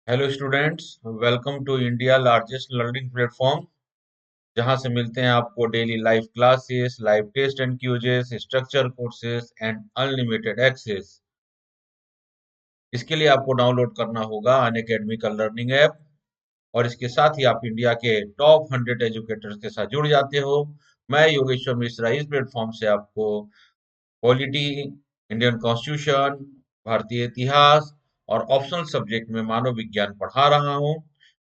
Hello students, welcome to India largest learning platform. जहां से मिलते हैं आपको daily live classes, live test and quizzes, structure courses and unlimited access. इसके लिए आपको डाउनलोड करना होगा अनअकैडमी का लर्निंग ऐप, और इसके साथ ही आप इंडिया के टॉप 100 एजुकेटर्स के साथ जुड़ जाते हो। मैं योगेश्वर मिश्रा इस प्लेटफॉर्म से आपको पॉलिटी, इंडियन कॉन्स्टिट्यूशन, भारतीय इतिहास और ऑप्शनल सब्जेक्ट में मानव विज्ञान पढ़ा रहा हूँ।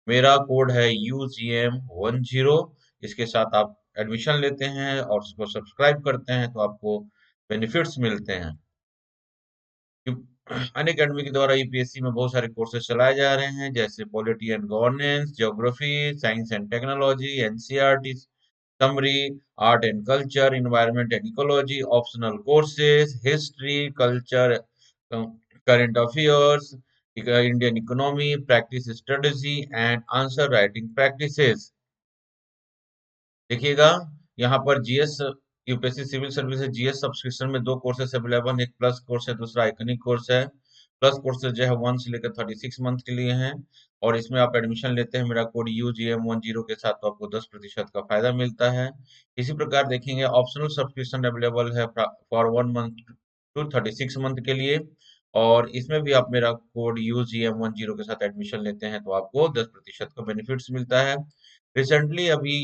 मेरा कोड है UGM10। इसके साथ आप एडमिशन लेते हैं और उसको सब्सक्राइब करते हैं तो आपको बेनिफिट्स मिलते हैं। अनअकैडमी के द्वारा यूपीएससी में बहुत सारे कोर्सेज चलाए जा रहे हैं, जैसे polity and governance, geography, science and technology, NCERT summary, art and culture, environment and ecology, optional courses, history, culture, current affairs, Indian economy, practice strategy and answer writing practices. देखिएगा, यहाँ पर GS UPSC civil services GS subscription में दो courses available, एक plus course है, दूसरा iconic course है। Plus courses जो है 1 से लेकर 36 मंथ के लिए हैं, और इसमें आप एडमिशन लेते हैं मेरा कोड UGM10 के साथ तो आपको 10% का फायदा मिलता है। इसी प्रकार देखेंगे, ऑप्शनल सब्सक्रिप्शन अवेलेबल है फॉर 1 मंथ टू 36 मंथ के लिए, और इसमें भी आप मेरा कोड UGM10 के साथ एडमिशन लेते हैं तो आपको 10% का बेनिफिट्स मिलता है। रिसेंटली अभी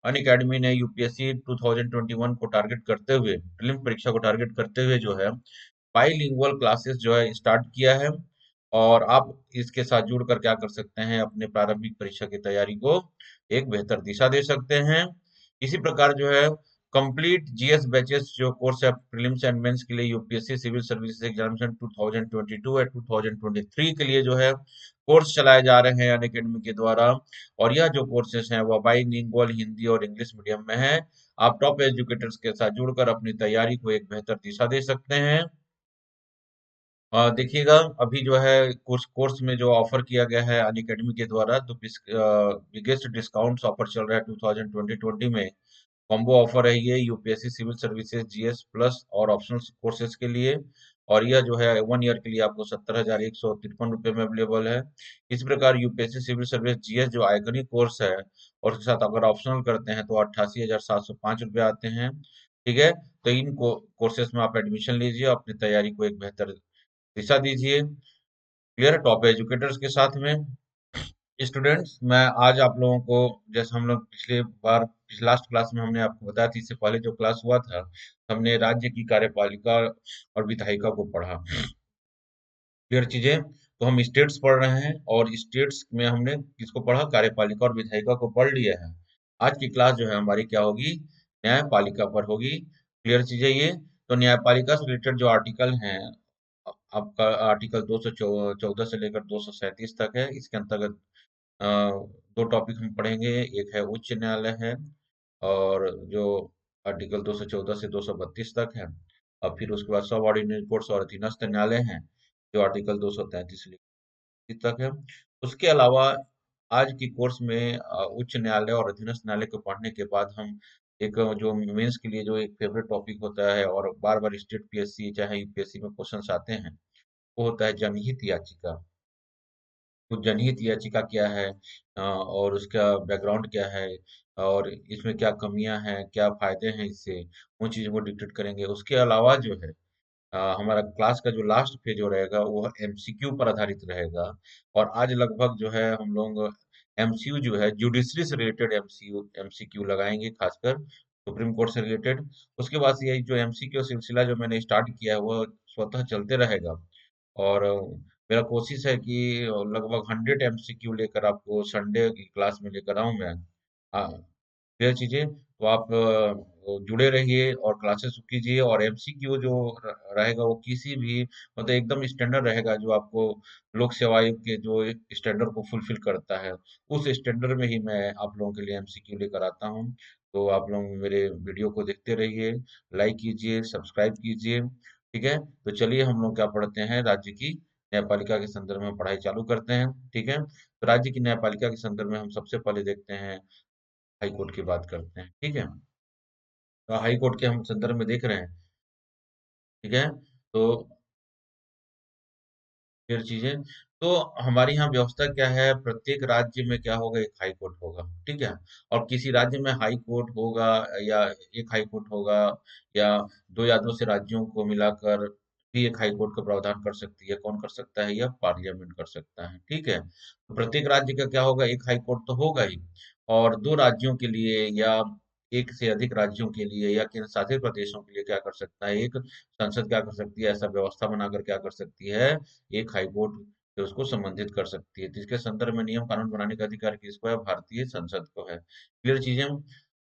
अनअकैडमी ने यूपीएससी 2021 को टारगेट करते हुए, प्रीलिम्स परीक्षा को टारगेट करते हुए जो है बाइलिंगुअल क्लासेस जो है स्टार्ट किया है। और आप इसके साथ जुड़ कर क्या कर सकते हैं, अपने प्रारंभिक परीक्षा की तैयारी को एक बेहतर दिशा दे सकते हैं। इसी प्रकार जो है कंप्लीट जीएस बैचेस जो कोर्स है प्रीलिम्स एंड मेंस के लिए यूपीएससी सिविल सर्विसेज एग्जामिनेशन 2022 और 2023 के लिए जो है कोर्स चलाए जा रहे हैं अनअकैडमी के द्वारा। और यह जो कोर्सेज हैं वह बाइलिंगुअल हिंदी और इंग्लिश मीडियम में है। आप टॉप एजुकेटर्स के साथ जुड़कर अपनी तैयारी को एक बेहतर दिशा दे सकते हैं। देखिएगा, अभी जो है कोर्स में जो ऑफर किया गया है अनअकैडमी के द्वारा, तो बिगेस्ट डिस्काउंट्स ऑफर चल रहा है 2020 में। कॉम्बो ऑफर है ये UPSC civil services GS plus और ऑप्शनल कोर्सेज के लिए। और यह जो है 1 ईयर के लिए आपको 70,153 रुपये में अवेलेबल है। इस प्रकार यूपीएससी सिविल सर्विस जीएस जो आइकनिक कोर्स है, और उसके साथ अगर ऑप्शनल करते हैं तो 88,705 रुपये आते हैं। ठीक है, तो इन कोर्सेज में आप एडमिशन लीजिए, अपनी तैयारी को एक बेहतर दिशा दीजिए। क्लियर है, टॉप एजुकेटर्स के साथ में। स्टूडेंट्स, मैं आज आप लोगों को, जैसे हम लोग पिछले बार लास्ट क्लास में हमने आपको बताया था, इससे पहले जो क्लास हुआ था हमने राज्य की कार्यपालिका और विधायिका को पढ़ा। क्लियर चीजें, तो हम स्टेट्स पढ़ रहे हैं, और स्टेट्स में हमने किसको पढ़ा, कार्यपालिका और विधायिका को पढ़ लिया है। आज की क्लास जो है हमारी क्या होगी, न्यायपालिका पर होगी। क्लियर चीजें ये, तो न्यायपालिका से रिलेटेड जो आर्टिकल हैं, आपका आर्टिकल 214 से लेकर 237 तक है। इसके अंतर्गत अ, दो टॉपिक हम पढ़ेंगे, एक है उच्च न्यायालय है, और जो आर्टिकल 214 से 232 तक है। और फिर उसके बाद सब ऑर्डिनरी कोर्ट्स और अधीनस्थ न्यायालय हैं, जो आर्टिकल 233 से लेकर तक है। उसके अलावा आज की कोर्स में उच्च न्यायालय और अधीनस्थ न्यायालय को पढ़ने के बाद हम एक जो मेंस के लिए जो एक फेवरेट टॉपिक होता है, और बार बार स्टेट पीएससी चाहे यूपीएससी में क्वेश्चंस आते हैं, वो होता है जनहित याचिका। तो जनहित याचिका क्या है, और उसका बैकग्राउंड क्या है, और इसमें क्या कमियां हैं, क्या फायदे हैं इससे, उन चीजों को डिस्कस करेंगे। उसके अलावा जो है हमारा क्लास का जो लास्ट फेज जो रहेगा वो एमसीक्यू पर आधारित रहेगा। और आज लगभग जो है हम लोग एमसीयू जो है जुडिशरी से रिलेटेड एमसीक्यू लगाएंगे, खासकर सुप्रीम कोर्ट से रिलेटेड। उसके बाद से ये जो एमसीक्यू सिलसिला जो मैंने स्टार्ट किया है वो स्वतः चलते रहेगा। और मेरा कोशिश है कि लगभग 100 एमसीक्यू लेकर आपको संडे की क्लास में लेकर आऊं मैं। हाँ, क्लियर चीजें, तो आप जुड़े रहिए और क्लासेस कीजिए। और एमसीक्यू जो रहेगा वो किसी भी, मतलब एकदम स्टैंडर्ड रहेगा, जो आपको लोक सेवा आयोग के जो स्टैंडर्ड को फुलफिल करता है, उस स्टैंडर्ड में ही मैं आप लोगों के लिए एमसीक्यू लेकर आता हूँ। तो आप लोग मेरे वीडियो को देखते रहिए, लाइक कीजिए, सब्सक्राइब कीजिए। ठीक है, तो चलिए हम लोग क्या पढ़ते हैं, राज्य की न्यायपालिका के संदर्भ में पढ़ाई चालू करते हैं। ठीक है, तो राज्य की न्यायपालिका के संदर्भ में हम सबसे पहले देखते हैं, हाई कोर्ट की बात करते हैं। ठीक है, तो हाई कोर्ट के हम संदर्भ में देख रहे हैं। ठीक है, तो फिर चीजें, तो हमारे यहाँ व्यवस्था क्या है, प्रत्येक राज्य में क्या होगा, एक हाई कोर्ट होगा, ठीक है। और किसी राज्य में हाई कोर्ट होगा, या एक हाई कोर्ट होगा, या दो या दो से राज्यों को मिलाकर भी एक हाई कोर्ट का प्रावधान कर सकती है। कौन कर सकता है? यह पार्लियामेंट कर सकता है, ठीक है। तो प्रत्येक राज्य का क्या होगा, एक हाई कोर्ट तो होगा ही। और दो राज्यों के लिए या एक से अधिक राज्यों के लिए या केंद्र शासित प्रदेशों के लिए क्या कर सकता है, एक संसद क्या कर सकती है, ऐसा व्यवस्था बनाकर क्या कर सकती है, एक हाई कोर्ट से उसको संबंधित कर सकती है। जिसके संदर्भ में नियम कानून बनाने का अधिकार किसको है? भारतीय संसद को है। क्लियर चीजें?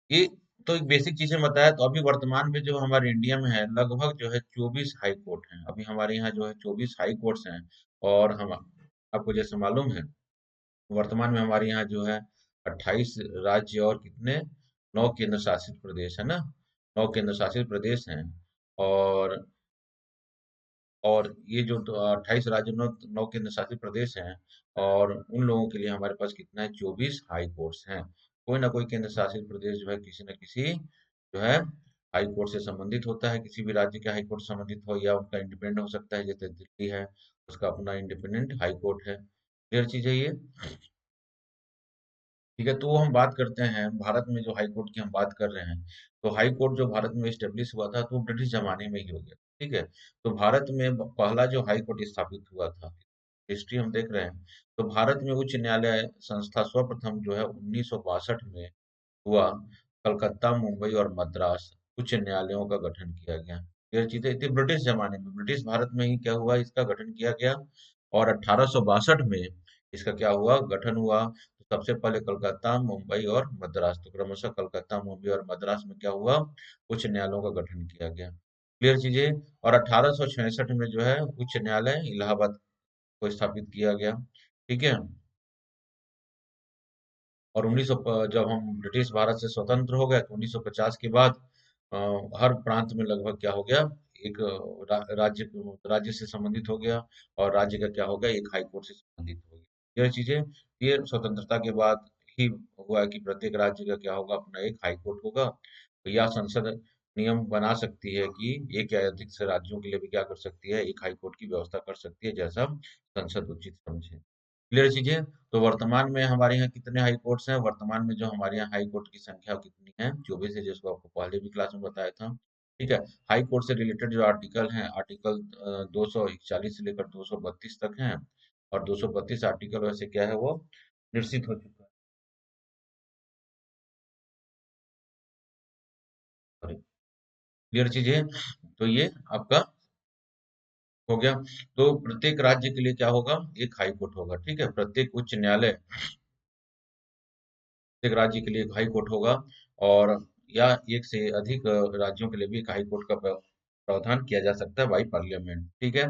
ये तो एक बेसिक चीजें बताया। तो अभी वर्तमान में जो हमारे इंडिया में है, लगभग जो है 24 हाई कोर्ट हैं। अभी हमारे यहाँ जो है 24 हाई कोर्ट्स हैं। और हम, आपको जैसे मालूम है, वर्तमान में हमारे यहाँ जो है 28 राज्य और कितने, 9 केंद्र शासित प्रदेश है ना, 9 केंद्र शासित प्रदेश हैं। और ये जो 28 राज्य, 9 केंद्र शासित प्रदेश हैं, और उन लोगों के लिए हमारे पास कितना है, 24 हाई कोर्ट्स हैं। कोई ना कोई केंद्र शासित प्रदेश जो है किसी न किसी जो है हाई कोर्ट से संबंधित होता है। किसी भी राज्य के हाई कोर्ट से संबंधित हो, या उनका इंडिपेंडेंट हो सकता है, जैसे दिल्ली है, उसका अपना इंडिपेंडेंट हाई कोर्ट है। क्लियर चीज है ये? ठीक है। तो हम बात करते हैं भारत में जो हाई कोर्ट की हम बात कर रहे हैं। तो हाई कोर्ट जो भारत में स्टेब्लिश हुआ था, तो वो ब्रिटिश जमाने में ही हो गया, ठीक है। तो भारत में पहला जो हाई कोर्ट स्थापित हुआ था, हिस्ट्री हम देख रहे हैं, तो भारत में उच्च न्यायालय संस्था सर्वप्रथम जो है 1962 में हुआ। कलकत्ता, मुंबई और मद्रास उच्च न्यायालयों का गठन किया गया। यह चीजें थी ब्रिटिश जमाने में, ब्रिटिश भारत में ही क्या हुआ, इसका गठन किया गया। और 1862 में इसका क्या हुआ, गठन हुआ। तो सबसे पहले कलकत्ता, मुंबई और मद्रास, तो क्रमशः कलकत्ता, मुंबई और मद्रास में क्या हुआ, उच्च न्यायालयों का गठन किया गया। क्लियर चीजें? और 1866 में जो है उच्च न्यायालय इलाहाबाद को स्थापित किया गया, ठीक है। और 1900 जब हम ब्रिटिश भारत से स्वतंत्र हो गए, तो 1950 के बाद अ, हर प्रांत में लगभग क्या हो गया, एक राज्य से संबंधित हो गया। और राज्य का क्या हो गया, एक हाई कोर्ट से संबंधित हो गया। यह चीजें, ये स्वतंत्रता के बाद ही हुआ कि प्रत्येक राज्य का क्या होगा, अपना एक हाई कोर्ट होगा। तो यह संसद नियम बना सकती है कि एक या अधिक से राज्यों के लिए भी क्या कर सकती है, एक हाई कोर्ट की व्यवस्था कर सकती है, जैसा संसद उचित समझे। क्लियर चीजें? तो वर्तमान में हमारे यहाँ कितने हाई कोर्ट्स हैं? वर्तमान में जो हमारे यहाँ हाई कोर्ट की संख्या कितनी है, 24 है, जिसको आपको पहले भी क्लास में बताया था, ठीक है। हाई कोर्ट से रिलेटेड जो आर्टिकल हैं, आर्टिकल 241 से लेकर 232 तक हैं। और 232 आर्टिकल वैसे क्या है, वो निश्चित हो चुका है। क्लियर चीजें? तो ये आपका हो गया। तो प्रत्येक राज्य के लिए क्या होगा, एक हाई कोर्ट होगा, ठीक है। प्रत्येक उच्च न्यायालय, एक राज्य के लिए एक हाई कोर्ट होगा। और या एक से अधिक राज्यों के लिए भी एक हाई कोर्ट का प्रावधान किया जा सकता है बाई पार्लियामेंट, ठीक है।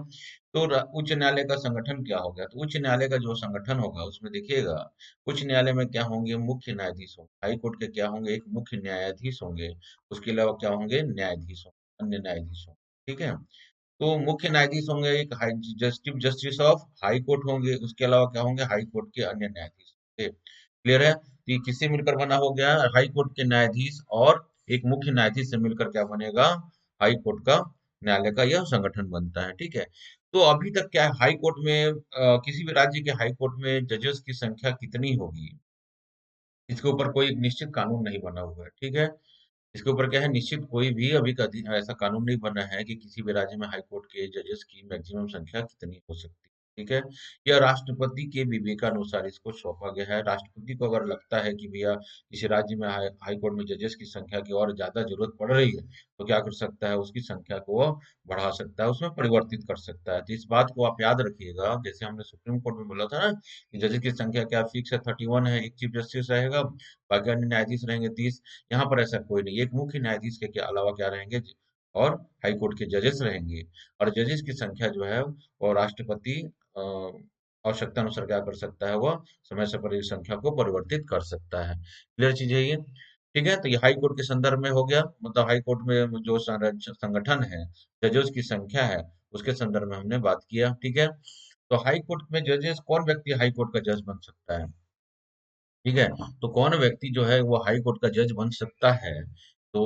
तो उच्च न्यायालय का संगठन क्या होगा, तो उच्च न्यायालय का जो संगठन होगा उसमें देखिएगा, उच्च न्यायालय में क्या होंगे, मुख्य न्यायाधीश होंगे। हाई कोर्ट के क्या होंगे, एक मुख्य न्यायाधीश होंगे। उसके अलावा क्या होंगे, न्यायाधीश होंगे, अन्य न्यायाधीश होंगे, ठीक है। तो मुख्य न्यायाधीश होंगे, एक high chief justice of high court होंगे। उसके अलावा क्या होंगे, हाई कोर्ट के अन्य न्यायाधीश होंगे। क्लियर है? तो ये किससे मिलकर बना हो गया, हाई कोर्ट के न्यायाधीश और एक मुख्य न्यायाधीश से मिलकर क्या बनेगा, हाई कोर्ट का न्यायालय का यह संगठन बनता है, ठीक है। तो अभी तक क्या है, हाई कोर्ट में किसी भी राज्य के हाई कोर्ट में जजेस की संख्या कितनी होगी, इसके ऊपर कोई निश्चित कानून नहीं बना हुआ है, ठीक है। इसके ऊपर क्या है, निश्चित कोई भी अभी कभी ऐसा कानून नहीं बना है कि किसी भी राज्य में हाई कोर्ट के जजेस की मैक्सिमम संख्या कितनी हो सकती है, ठीक है। यह राष्ट्रपति के विवेकानुसार इसको सौंपा गया है। राष्ट्रपति को अगर लगता है कि भैया इस राज्य में हाई कोर्ट में जजेस की संख्या की और ज्यादा जरूरत पड़ रही है, तो क्या कर सकता है, उसकी संख्या को वो बढ़ा सकता है, उसमें परिवर्तित कर सकता है। तो इस बात को आप याद रखिएगा, जैसे हमने सुप्रीम कोर्ट में बोला था ना कि जजेस की संख्या क्या फिक्स है, 31 है, एक चीफ जस्टिस रहेगा, बाकी अन्य न्यायाधीश रहेंगे 30। यहाँ पर ऐसा कोई नहीं, एक मुख्य न्यायाधीश के अलावा क्या रहेंगे, और हाई कोर्ट के जजेस रहेंगे। और जजेस की संख्या जो है वो राष्ट्रपति आवश्यकता अनुसार क्या कर सकता है, वह समय समय पर इस संख्या को परिवर्तित कर सकता है। क्लियर चीज है ये? ठीक है। तो ये हाई कोर्ट के संदर्भ में हो गया, मतलब हाई कोर्ट में जो संगठन है, जजेस की संख्या है, उसके संदर्भ में हमने बात किया, ठीक है। तो हाई कोर्ट में जजेस, कौन व्यक्ति हाई कोर्ट का जज बन सकता है, ठीक है। तो कौन व्यक्ति जो है वो हाई कोर्ट का जज बन सकता है, तो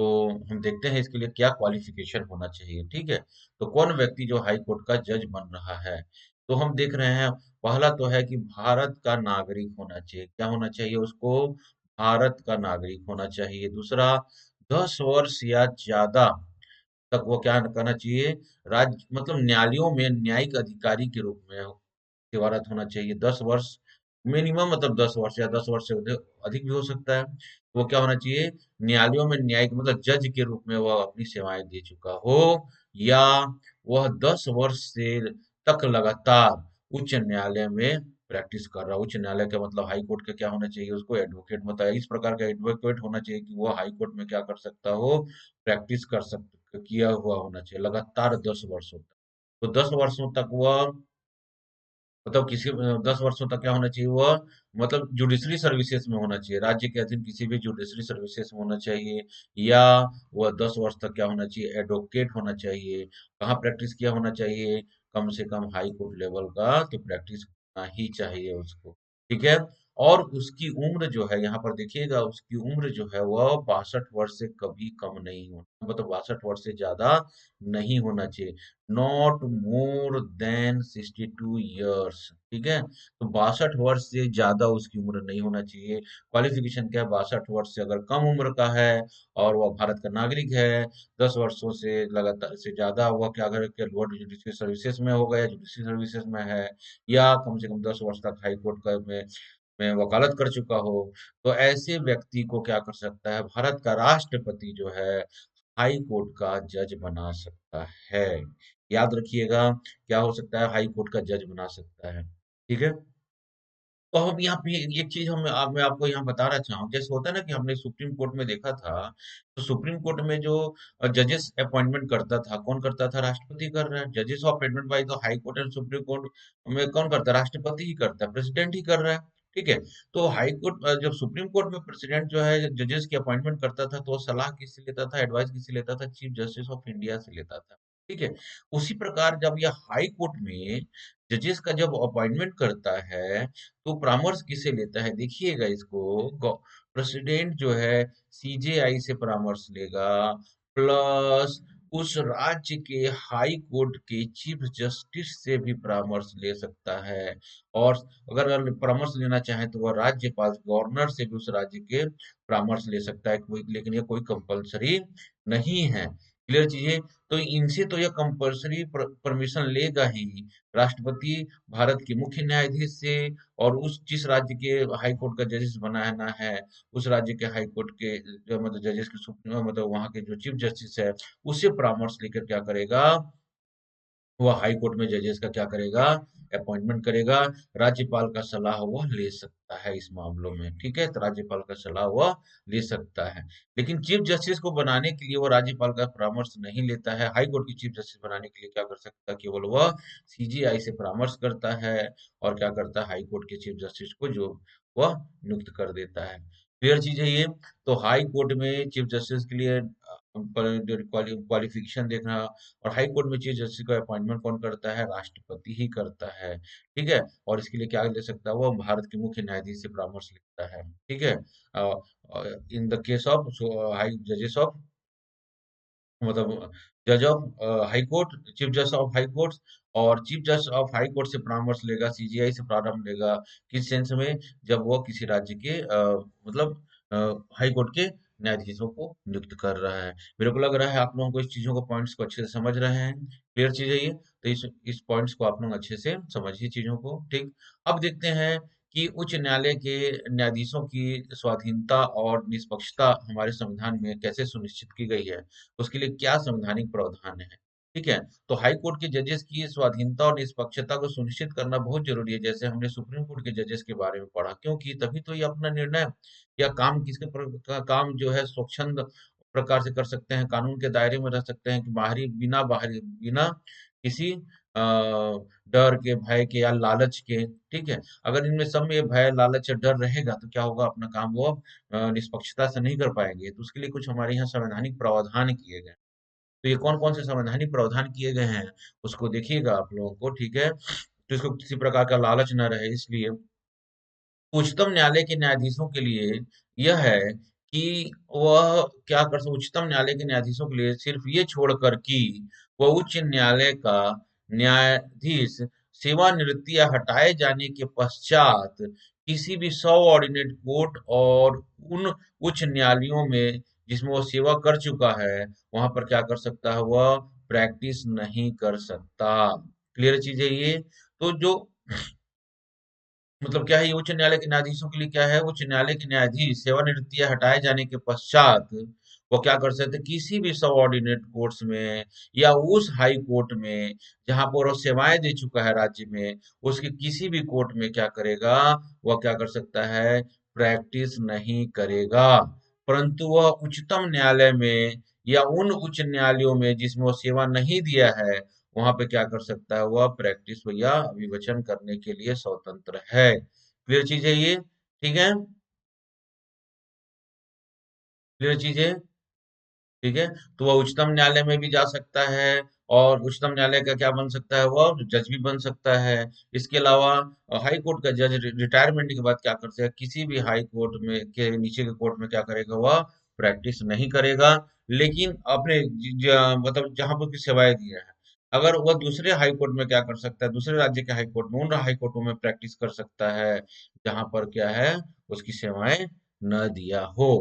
हम देखते हैं इसके लिए क्या क्वालिफिकेशन होना चाहिए, ठीक है। तो कौन व्यक्ति जो हाई कोर्ट का जज बन रहा है, तो हम देख रहे हैं, पहला तो है कि भारत का नागरिक होना चाहिए। क्या होना चाहिए उसको? भारत का नागरिक होना चाहिए। दूसरा, 10 वर्ष या ज्यादा तक वो क्या करना चाहिए? राज्य मतलब न्यायालयों में न्यायिक अधिकारी के रूप में सेवारत होना चाहिए। 10 वर्ष मिनिमम, मतलब 10 वर्ष या 10 वर्ष से अधिक भी हो सकता है। वो क्या होना चाहिए? न्यायालयों में न्यायिक मतलब जज के रूप में वह अपनी सेवाएं दे चुका हो, या वह 10 वर्ष से तक लगातार उच्च न्यायालय में प्रैक्टिस कर रहा। उच्च न्यायालय का मतलब हाई कोर्ट का क्या होना चाहिए? उसको एडवोकेट, मतलब इस प्रकार का एडवोकेट होना चाहिए कि वो हाई कोर्ट में क्या कर सकता हो? प्रैक्टिस कर सकता, किया हुआ होना चाहिए लगातार 10 वर्षों तक। तो 10 वर्षों तक वह मतलब किसी 10 वर्षों तक क्या होना चाहिए? वह मतलब जुडिशरी सर्विसेज में होना चाहिए, राज्य के अधीन किसी भी जुडिशरी सर्विसेज में होना चाहिए। या वह 10 वर्ष तक क्या होना चाहिए? एडवोकेट होना चाहिए। कहाँ प्रैक्टिस किया होना चाहिए? कम से कम हाई कोर्ट लेवल का तो प्रैक्टिस होना ही चाहिए उसको। ठीक है। और उसकी उम्र जो है, यहाँ पर देखिएगा, उसकी उम्र जो है वह 62 वर्ष से कभी कम नहीं होना, मतलब 62 वर्ष से ज्यादा नहीं होना चाहिए। Not more than 62 years. ठीक है। तो 62 वर्ष से ज्यादा उसकी उम्र नहीं होना चाहिए। क्वालिफिकेशन क्या है? 62 वर्ष से अगर कम उम्र का है और वह भारत का नागरिक है, 10 वर्षों से लगातार से ज्यादा वह क्या अगर के लोअर जुडिशियल सर्विसेज में हो गया, जुडिशियल सर्विसेज में है, या कम से कम 10 वर्ष तक हाई कोर्ट का में वकालत कर चुका हो, तो ऐसे व्यक्ति को क्या कर सकता है? भारत का राष्ट्रपति जो है हाई कोर्ट का जज बना सकता है। याद रखिएगा, क्या हो सकता है? हाई कोर्ट का जज बना सकता है। ठीक है। तो हम यहाँ पे एक चीज मैं आपको यहाँ बताना चाहूँ, जैसे होता है ना कि हमने सुप्रीम कोर्ट में देखा था, तो सुप्रीम कोर्ट में जो जजेस अपॉइंटमेंट करता था, कौन करता था? राष्ट्रपति कर रहा है। जजेस अपॉइंटमेंट बाई तो high court and supreme court में कौन करता है? राष्ट्रपति ही करता है, प्रेसिडेंट ही कर रहा है। ठीक है। तो हाई कोर्ट जब सुप्रीम कोर्ट में प्रेसिडेंट जो है जजेस की अपॉइंटमेंट करता था, तो वो सलाह किससे लेता था? एडवाइस किससे लेता था? चीफ जस्टिस ऑफ इंडिया से लेता था। ठीक है। उसी प्रकार जब यह हाई कोर्ट में जजेस का जब अपॉइंटमेंट करता है, तो परामर्श किसे लेता है? देखिएगा इसको, प्रेसिडेंट जो है सीजेआई से परामर्श लेगा, प्लस उस राज्य के हाई कोर्ट के चीफ जस्टिस से भी परामर्श ले सकता है। और अगर परामर्श लेना चाहे तो वह राज्यपाल, गवर्नर से भी उस राज्य के परामर्श ले सकता है कोई, लेकिन ये कोई कंपलसरी नहीं है। क्लियर चीजें। तो इनसे तो यह कंपलसरी परमिशन लेगा ही। राष्ट्रपति भारत के मुख्य न्यायाधीश से, और उस जिस राज्य के हाई कोर्ट का जजेस बनाना है, उस राज्य के हाई कोर्ट के जो मतलब जजेस के मतलब वहां के जो चीफ जस्टिस है, उससे परामर्श लेकर क्या करेगा? वह हाई कोर्ट में जजेस का क्या करेगा? अपॉइंटमेंट करेगा। राज्यपाल का सलाह वह ले सकता है इस मामलों में। ठीक है। तो राज्यपाल का सलाह वह ले सकता है, लेकिन चीफ जस्टिस को बनाने के लिए वो राज्यपाल का परामर्श नहीं लेता है। हाई कोर्ट की चीफ जस्टिस बनाने के लिए क्या कर सकता है? केवल वह सीजीआई से परामर्श करता है, और क्या करता है? हाई कोर्ट के चीफ जस्टिस को जो वह नियुक्त कर देता है। क्लियर चीज है ये। तो हाई कोर्ट में चीफ जस्टिस के लिए क्वालिफिकेशन देखना, और हाई कोर्ट में चीफ जस्टिस का अपॉइंटमेंट कौन करता है? राष्ट्रपति ही करता है। ठीक है। और इसके लिए क्या ले सकता है? वो भारत के मुख्य न्यायाधीश से परामर्श लेता है। ठीक है। In the case of high जजेस ऑफ, मतलब जज ऑफ हाई कोर्ट, चीफ जज ऑफ हाई कोर्ट, और चीफ जज ऑफ हाई कोर्ट से परामर्श लेगा, सीजीआई से परामर्श लेगा। किस सेंस में? जब वो किसी राज्य के मतलब हाई कोर्ट के न्यायाधीशों को नियुक्त कर रहा है। मेरे को लग रहा है आप लोगों को इस चीजों को, पॉइंट्स को अच्छे से समझ रहे हैं। क्लियर चीज है ये। तो इस पॉइंट्स को आप लोग अच्छे से समझिए चीजों को। ठीक। अब देखते हैं कि उच्च न्यायालय के न्यायाधीशों की स्वाधीनता और निष्पक्षता हमारे संविधान में कैसे सुनिश्चित की गई है, उसके लिए क्या संवैधानिक प्रावधान है। ठीक है। तो हाई कोर्ट के जजेस की स्वाधीनता और निष्पक्षता को सुनिश्चित करना बहुत जरूरी है, जैसे हमने सुप्रीम कोर्ट के जजेस के बारे में पढ़ा, क्योंकि तभी तो ये अपना निर्णय या काम काम जो है स्वच्छंद प्रकार से कर सकते हैं, कानून के दायरे में रह सकते हैं, कि बिना किसी डर के, भय के या लालच के। ठीक है। अगर इनमें सब में भय, लालच या डर रहेगा तो क्या होगा? अपना काम वो निष्पक्षता से नहीं कर पाएंगे। तो उसके लिए कुछ हमारे यहाँ संवैधानिक प्रावधान किए गए। तो ये कौन कौन से संवैधानिक प्रावधान किए गए हैं, उसको देखिएगा आप लोगों को। ठीक है। तो इसको किसी प्रकार का लालच न रहे, इसलिए उच्चतम न्यायालय के न्यायाधीशों के लिए यह है कि वह क्या कर सकते, उच्चतम न्यायालय के न्यायाधीशों के लिए सिर्फ ये छोड़कर कि वह उच्च न्यायालय का न्यायाधीश सेवानिवृत्ति या हटाए जाने के पश्चात किसी भी सब ऑर्डिनेट कोर्ट और उन उच्च न्यायालयों में जिसमें वो सेवा कर चुका है, वहां पर क्या कर सकता है, वह प्रैक्टिस नहीं कर सकता। क्लियर चीज है ये। तो जो मतलब क्या है, ये उच्च न्यायालय के न्यायाधीशों के लिए क्या है, उच्च न्यायालय के न्यायाधीश सेवानिवृत्ति या हटाए जाने के पश्चात वो क्या कर सकते हैं, किसी भी सबऑर्डिनेट कोर्ट्स में या उस हाई कोर्ट में जहां पर वो सेवाएं दे चुका है राज्य में, उसके किसी भी कोर्ट में क्या करेगा, वह क्या कर सकता है, प्रैक्टिस नहीं करेगा। परंतु वह उच्चतम न्यायालय में या उन उच्च न्यायालयों में जिसमें वो सेवा नहीं दिया है, वहां पे क्या कर सकता है, वह प्रैक्टिस या अभिवचन करने के लिए स्वतंत्र है। क्लियर चीज है ये, ठीक है, क्लियर चीज है, ठीक है। तो वह उच्चतम न्यायालय में भी जा सकता है, और उच्चतम न्यायालय का क्या बन सकता है, वह जज भी बन सकता है। इसके अलावा हाई कोर्ट का जज रिटायरमेंट के बाद क्या करते हैं, किसी भी हाई कोर्ट में के नीचे के कोर्ट में क्या करेगा, वह प्रैक्टिस नहीं करेगा, लेकिन अपने मतलब जहां पर उसकी सेवाएं दी है, अगर वह दूसरे हाई कोर्ट में क्या कर सकता है, दूसरे राज्य के हाई कोर्ट में, उन हाई कोर्टों में प्रैक्टिस कर सकता है जहां पर क्या है, उसकी सेवाएं न दिया हो।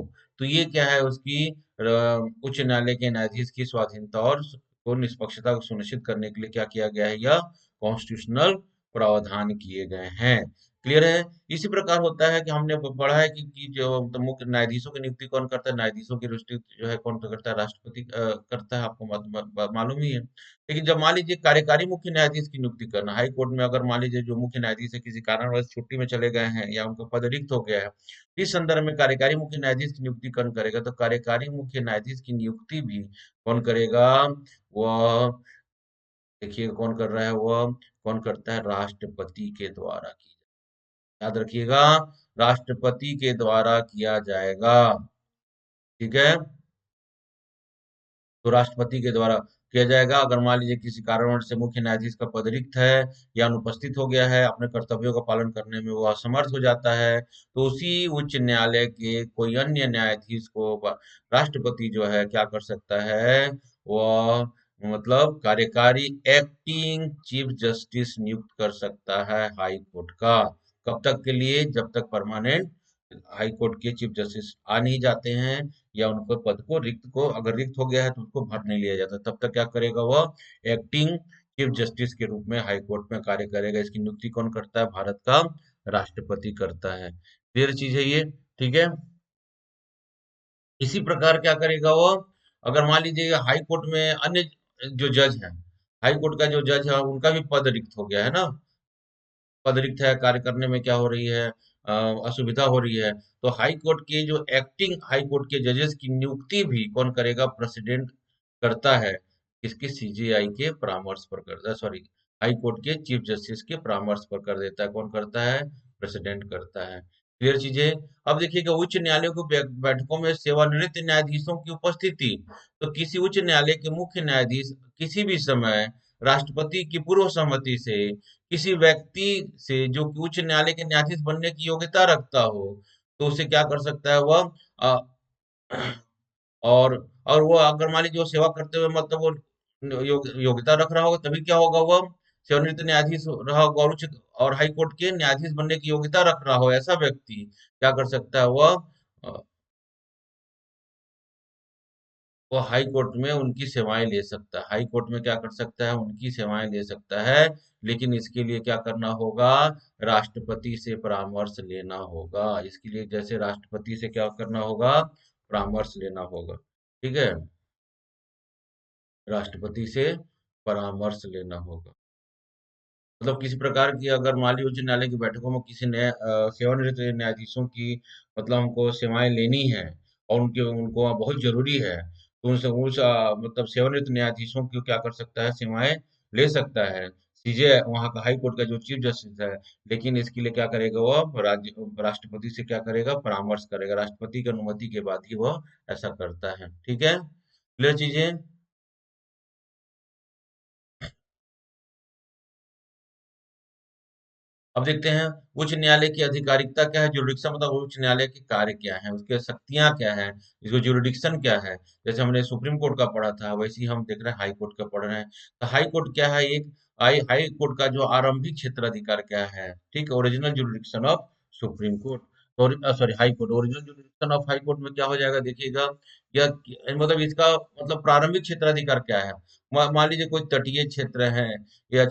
तो ये क्या है, उसकी उच्च न्यायालय के न्यायाधीश की स्वाधीनता और को निष्पक्षता को सुनिश्चित करने के लिए क्या किया गया है, यह कॉन्स्टिट्यूशनल प्रावधान किए गए हैं। क्लियर है। इसी प्रकार होता है कि हमने पढ़ा है कि जो तो मुख्य न्यायाधीशों की नियुक्ति कौन करता है, न्यायाधीशों की नियुक्ति जो है कौन करता है, राष्ट्रपति करता है, आपको मालूम ही है। लेकिन जब मान लीजिए कार्यकारी मुख्य न्यायाधीश की नियुक्ति करना, हाई कोर्ट में अगर मान लीजिए जो मुख्य न्यायाधीश है किसी कारणवश छुट्टी में चले गए हैं या उनका पद रिक्त हो गया है, इस संदर्भ में कार्यकारी मुख्य न्यायाधीश की नियुक्ति कौन करेगा, तो कार्यकारी मुख्य न्यायाधीश की नियुक्ति भी कौन करेगा, वह देखिए कौन कर रहा है, वह कौन करता है, राष्ट्रपति के द्वारा की, याद रखिएगा, राष्ट्रपति के द्वारा किया जाएगा। ठीक है, तो राष्ट्रपति के द्वारा किया जाएगा। अगर मान लीजिए किसी कारणवश से मुख्य न्यायाधीश का पद रिक्त है या अनुपस्थित हो गया है, अपने कर्तव्यों का पालन करने में वो असमर्थ हो जाता है, तो उसी उच्च न्यायालय के कोई अन्य न्यायाधीश को राष्ट्रपति जो है क्या कर सकता है, वह मतलब कार्यकारी एक्टिंग चीफ जस्टिस नियुक्त कर सकता है हाई कोर्ट का। कब तक के लिए, जब तक परमानेंट हाई कोर्ट के चीफ जस्टिस आ नहीं जाते हैं, या उनको पद को रिक्त को अगर रिक्त हो गया है तो उसको भर नहीं लिया जाता, तब तक क्या करेगा, वह एक्टिंग चीफ जस्टिस के रूप में हाई कोर्ट में कार्य करेगा। इसकी नियुक्ति कौन करता है, भारत का राष्ट्रपति करता है। क्लियर चीज है ये, ठीक है। इसी प्रकार क्या करेगा वो, अगर मान लीजिए हाई कोर्ट में अन्य जो जज हैं, हाई कोर्ट का जो जज है उनका भी पद रिक्त हो गया है ना, पद रिक्त है, कार्य करने में क्या हो रही है, असुविधा हो रही है, तो हाई कोर्ट के जो एक्टिंग हाई कोर्ट के जजेस की नियुक्ति भी कौन करेगा, प्रेसिडेंट करता है। किसके, सीजेआई के परामर्श पर करता है, सॉरी, हाई कोर्ट के चीफ जस्टिस के परामर्श पर कर देता है, कौन करता है, प्रेसिडेंट करता है। क्लियर चीजें। अब देखिएगा, उच्च न्यायालयों की बैठकों में सेवानिवृत्त न्यायाधीशों की उपस्थिति, तो किसी उच्च न्यायालय के मुख्य न्यायाधीश किसी भी समय राष्ट्रपति की पूर्व सहमति से किसी व्यक्ति से जो कि उच्च न्यायालय के न्यायाधीश बनने की योग्यता रखता हो, तो उसे क्या कर सकता है, वह और वो अगर मान लीजिए वो सेवा करते हुए मतलब वो योग्यता रख रहा होगा, तभी क्या होगा, वह सेवानिवृत्त न्यायाधीश रहा होगा, और उच्च और हाई कोर्ट के न्यायाधीश बनने की योग्यता रख रहा हो, ऐसा व्यक्ति क्या कर सकता है, वो हाई कोर्ट में उनकी सेवाएं ले सकता है, हाई कोर्ट में क्या कर सकता है, उनकी सेवाएं ले सकता है। लेकिन इसके लिए क्या करना होगा, राष्ट्रपति से परामर्श लेना होगा। इसके लिए जैसे राष्ट्रपति से क्या करना होगा, परामर्श लेना होगा। ठीक है, राष्ट्रपति से परामर्श लेना होगा। मतलब किसी प्रकार की अगर माली उच्च न्यायालय की बैठकों में किसी नए सेवानिवृत्त न्यायाधीशों की मतलब हमको सेवाएं लेनी है, और उनके उनको बहुत जरूरी है, तो उनसे मतलब सेवानिवृत्त न्यायाधीशों की क्या कर सकता है, सेवाएं ले सकता है, सीजे वहाँ का हाई कोर्ट का जो चीफ जस्टिस है। लेकिन इसके लिए क्या करेगा, वह राज्य राष्ट्रपति से क्या करेगा, परामर्श करेगा, राष्ट्रपति की अनुमति के बाद ही वह ऐसा करता है। ठीक है, क्लियर चीजें। अब देखते हैं उच्च न्यायालय की आधिकारिकता क्या है, जुरिडिक्शन मतलब उच्च न्यायालय के कार्य क्या है, उसके शक्तियां क्या है, इसको जुरिडिक्शन क्या है। जैसे हमने सुप्रीम कोर्ट का पढ़ा था, वैसे ही हम देख रहे हैं हाई कोर्ट का पढ़ रहे हैं। तो हाई कोर्ट क्या है, एक हाई कोर्ट का जो आरंभिक क्षेत्राधिकार क्या है, ठीक है, original jurisdiction of supreme court. और sorry, high court, original jurisdiction of high court में क्या हो जाएगा देखिएगा, मतलब इसका मतलब प्रारंभिक क्षेत्राधिकार क्या है। मान लीजिए कोई तटीय क्षेत्र है, या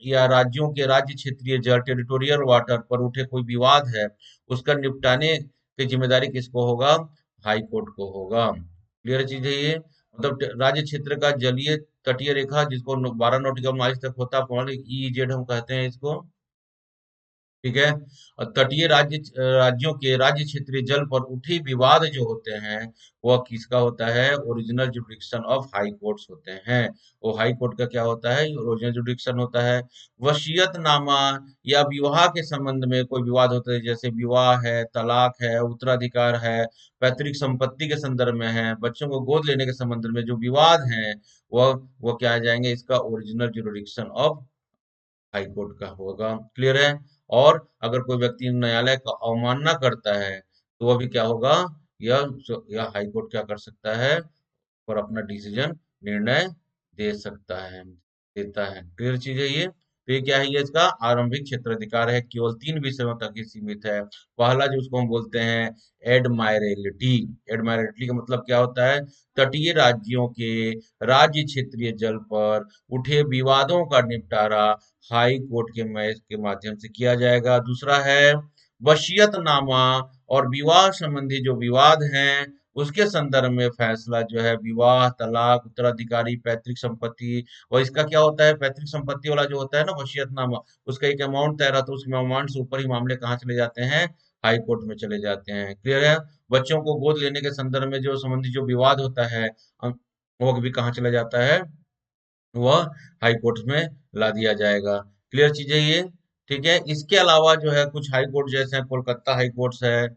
या राज्यों के राज्य क्षेत्रीय जल, टेरिटोरियल वाटर पर उठे कोई विवाद है, उसका निपटाने की जिम्मेदारी किसको होगा? हाई कोर्ट को होगा। क्लियर चीज है ये। मतलब राज्य क्षेत्र का जलीय तटीय रेखा, जिसको 12 नॉटिकल माइल्स तक होता है, EEZ हम कहते हैं इसको, ठीक है। और तटीय राज्यों के राज्य क्षेत्रीय जल पर उठी विवाद जो होते हैं, वह किसका होता है? Original jurisdiction of high courts होते हैं। वो हाई कोर्ट का क्या होता है? ओरिजिनल जुरिडिक्शन होता है। वसीयतनामा या विवाह के संबंध में कोई विवाद होता है, जैसे विवाह है, तलाक है, उत्तराधिकार है, पैतृक संपत्ति के संदर्भ में है, बच्चों को गोद लेने के संबंध में जो विवाद है, वह क्या आ जाएंगे? इसका original jurisdiction of high court का होगा। क्लियर है। और अगर कोई व्यक्ति न्यायालय का अवमानना करता है, तो वह भी क्या होगा? यह हाई कोर्ट क्या कर सकता है? और अपना डिसीजन, निर्णय दे सकता है, देता है। क्लियर चीज है ये। तो ये क्या है? ये इसका आरंभिक क्षेत्राधिकार है, केवल 3 विषयों तक ही सीमित है। पहला जो उसको हम बोलते हैं एडमायरेलिटी। एडमायरेलिटी का मतलब क्या होता है? तटीय राज्यों के राज्य क्षेत्रीय जल पर उठे विवादों का निपटारा हाई कोर्ट के माध्यम से किया जाएगा। दूसरा है वसीयतनामा और विवाह संबंधी जो विवाद हैं, उसके संदर्भ में फैसला जो है, विवाह, तलाक, उत्तराधिकारी, पैतृक संपत्ति। और इसका क्या होता है? पैतृक संपत्ति वाला जो होता है ना वसीयतनामा, उसका एक अमाउंट तय रहता है, उसके अमाउंट से ऊपर ही मामले कहाँ चले जाते हैं? हाई कोर्ट में चले जाते हैं। क्लियर है। बच्चों को गोद लेने के संदर्भ में जो संबंधी जो विवाद होता है, वो भी कहाँ चला जाता है? वह हाई कोर्ट में ला दिया जाएगा। क्लियर चीज है ये। ठीक है। इसके अलावा जो है कुछ हाई कोर्ट जैसे हैं, कोलकाता हाई कोर्ट है,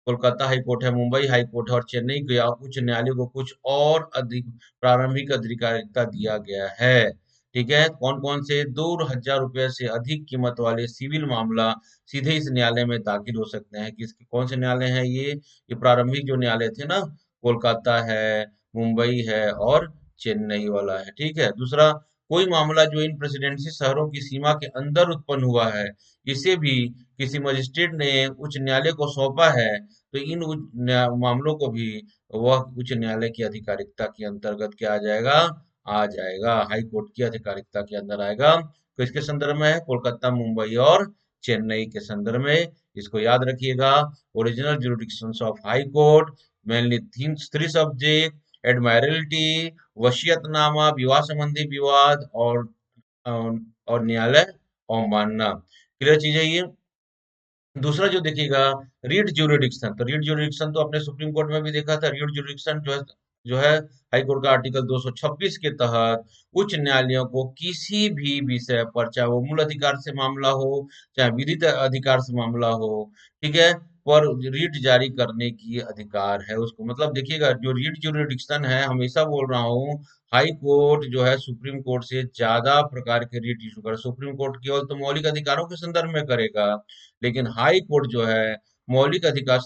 कोलकाता हाई कोर्ट है, मुंबई हाई कोर्ट है, और चेन्नई के उच्च न्यायालय को कुछ और अधिक प्रारंभिक अधिकारिता दिया गया है। ठीक है। कौन कौन से? 2,000 रुपए से अधिक कीमत वाले सिविल मामला सीधे इस न्यायालय में दाखिल हो सकते हैं। किसके, कौन से न्यायालय हैं ये प्रारंभिक जो न्यायालय थे ना, कोलकाता है, मुंबई है, और चेन्नई वाला है। ठीक है। दूसरा, कोई मामला जो इन प्रेसिडेंसी शहरों की सीमा के अंदर उत्पन्न हुआ है, इसे भी किसी मजिस्ट्रेट ने उच्च न्यायालय को सौंपा है, तो इन मामलों को भी वह उच्च न्यायालय की अधिकारिकता के अंतर्गत क्या आ जाएगा? आ जाएगा, हाई कोर्ट की अधिकारिकता के अंदर आएगा। तो इसके संदर्भ में है कोलकाता, मुंबई और चेन्नई के संदर्भ में। इसको याद रखिएगा। Original jurisdictions of high court, mainly three subject: admiralty, वसीयतनामा, विवाह संबंधी विवाद, और न्यायालय अवमानना। क्लियर चीज है ये। दूसरा जो देखिएगा, रीट ज्यूरिडिक्शन। तो रीट ज्यूरिडिक्शन तो अपने सुप्रीम कोर्ट में भी देखा था। रीट ज्यूरिडिक्शन जो है हाई कोर्ट का आर्टिकल 226 के तहत उच्च न्यायालयों को किसी भी विषय पर, चाहे वो मूल अधिकार से मामला हो, चाहे विधिक अधिकार से मामला हो, ठीक है, पर रीट जारी करने की अधिकार है उसको। मतलब देखिएगा, जो रीट ज्यूरिडिक्शन है, हमेशा बोल रहा हूँ, हाई कोर्ट जो है सुप्रीम कोर्ट से ज्यादा प्रकार के रीट इशू करे। सुप्रीम कोर्ट केवल तो मौलिक अधिकारों के संदर्भ में करेगा, लेकिन हाई कोर्ट जो है मौलिक अधिकार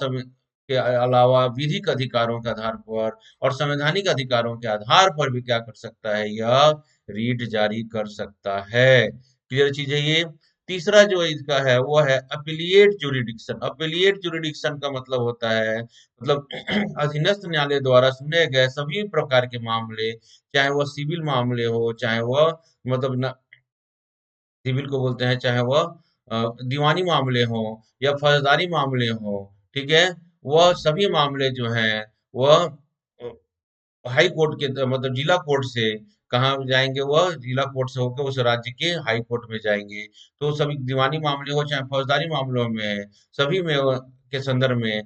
के अलावा विधिक अधिकारों के आधार पर और संवैधानिक अधिकारों के आधार पर भी क्या कर सकता है? यह रीट जारी कर सकता है। क्लियर चीज है ये। तीसरा जो इसका है वो है अपीलिएट जुरिडिक्शन। अपीलिएट जुरिडिक्शन का मतलब होता है, मतलब अधीनस्थ न्यायालय द्वारा सुने गए सभी प्रकार के मामले, चाहे वह सिविल मामले हो, चाहे वह मतलब सिविल को बोलते हैं, चाहे वह दीवानी मामले हो या फौजदारी मामले हो, ठीक है, वह सभी मामले जो हैं, वह हाई कोर्ट के मतलब जिला कोर्ट से कहाँ जाएंगे? वह जिला कोर्ट से होकर उस राज्य के हाई कोर्ट में जाएंगे। तो सभी दीवानी मामले हो चाहे फौजदारी मामलों में, सभी में के संदर्भ में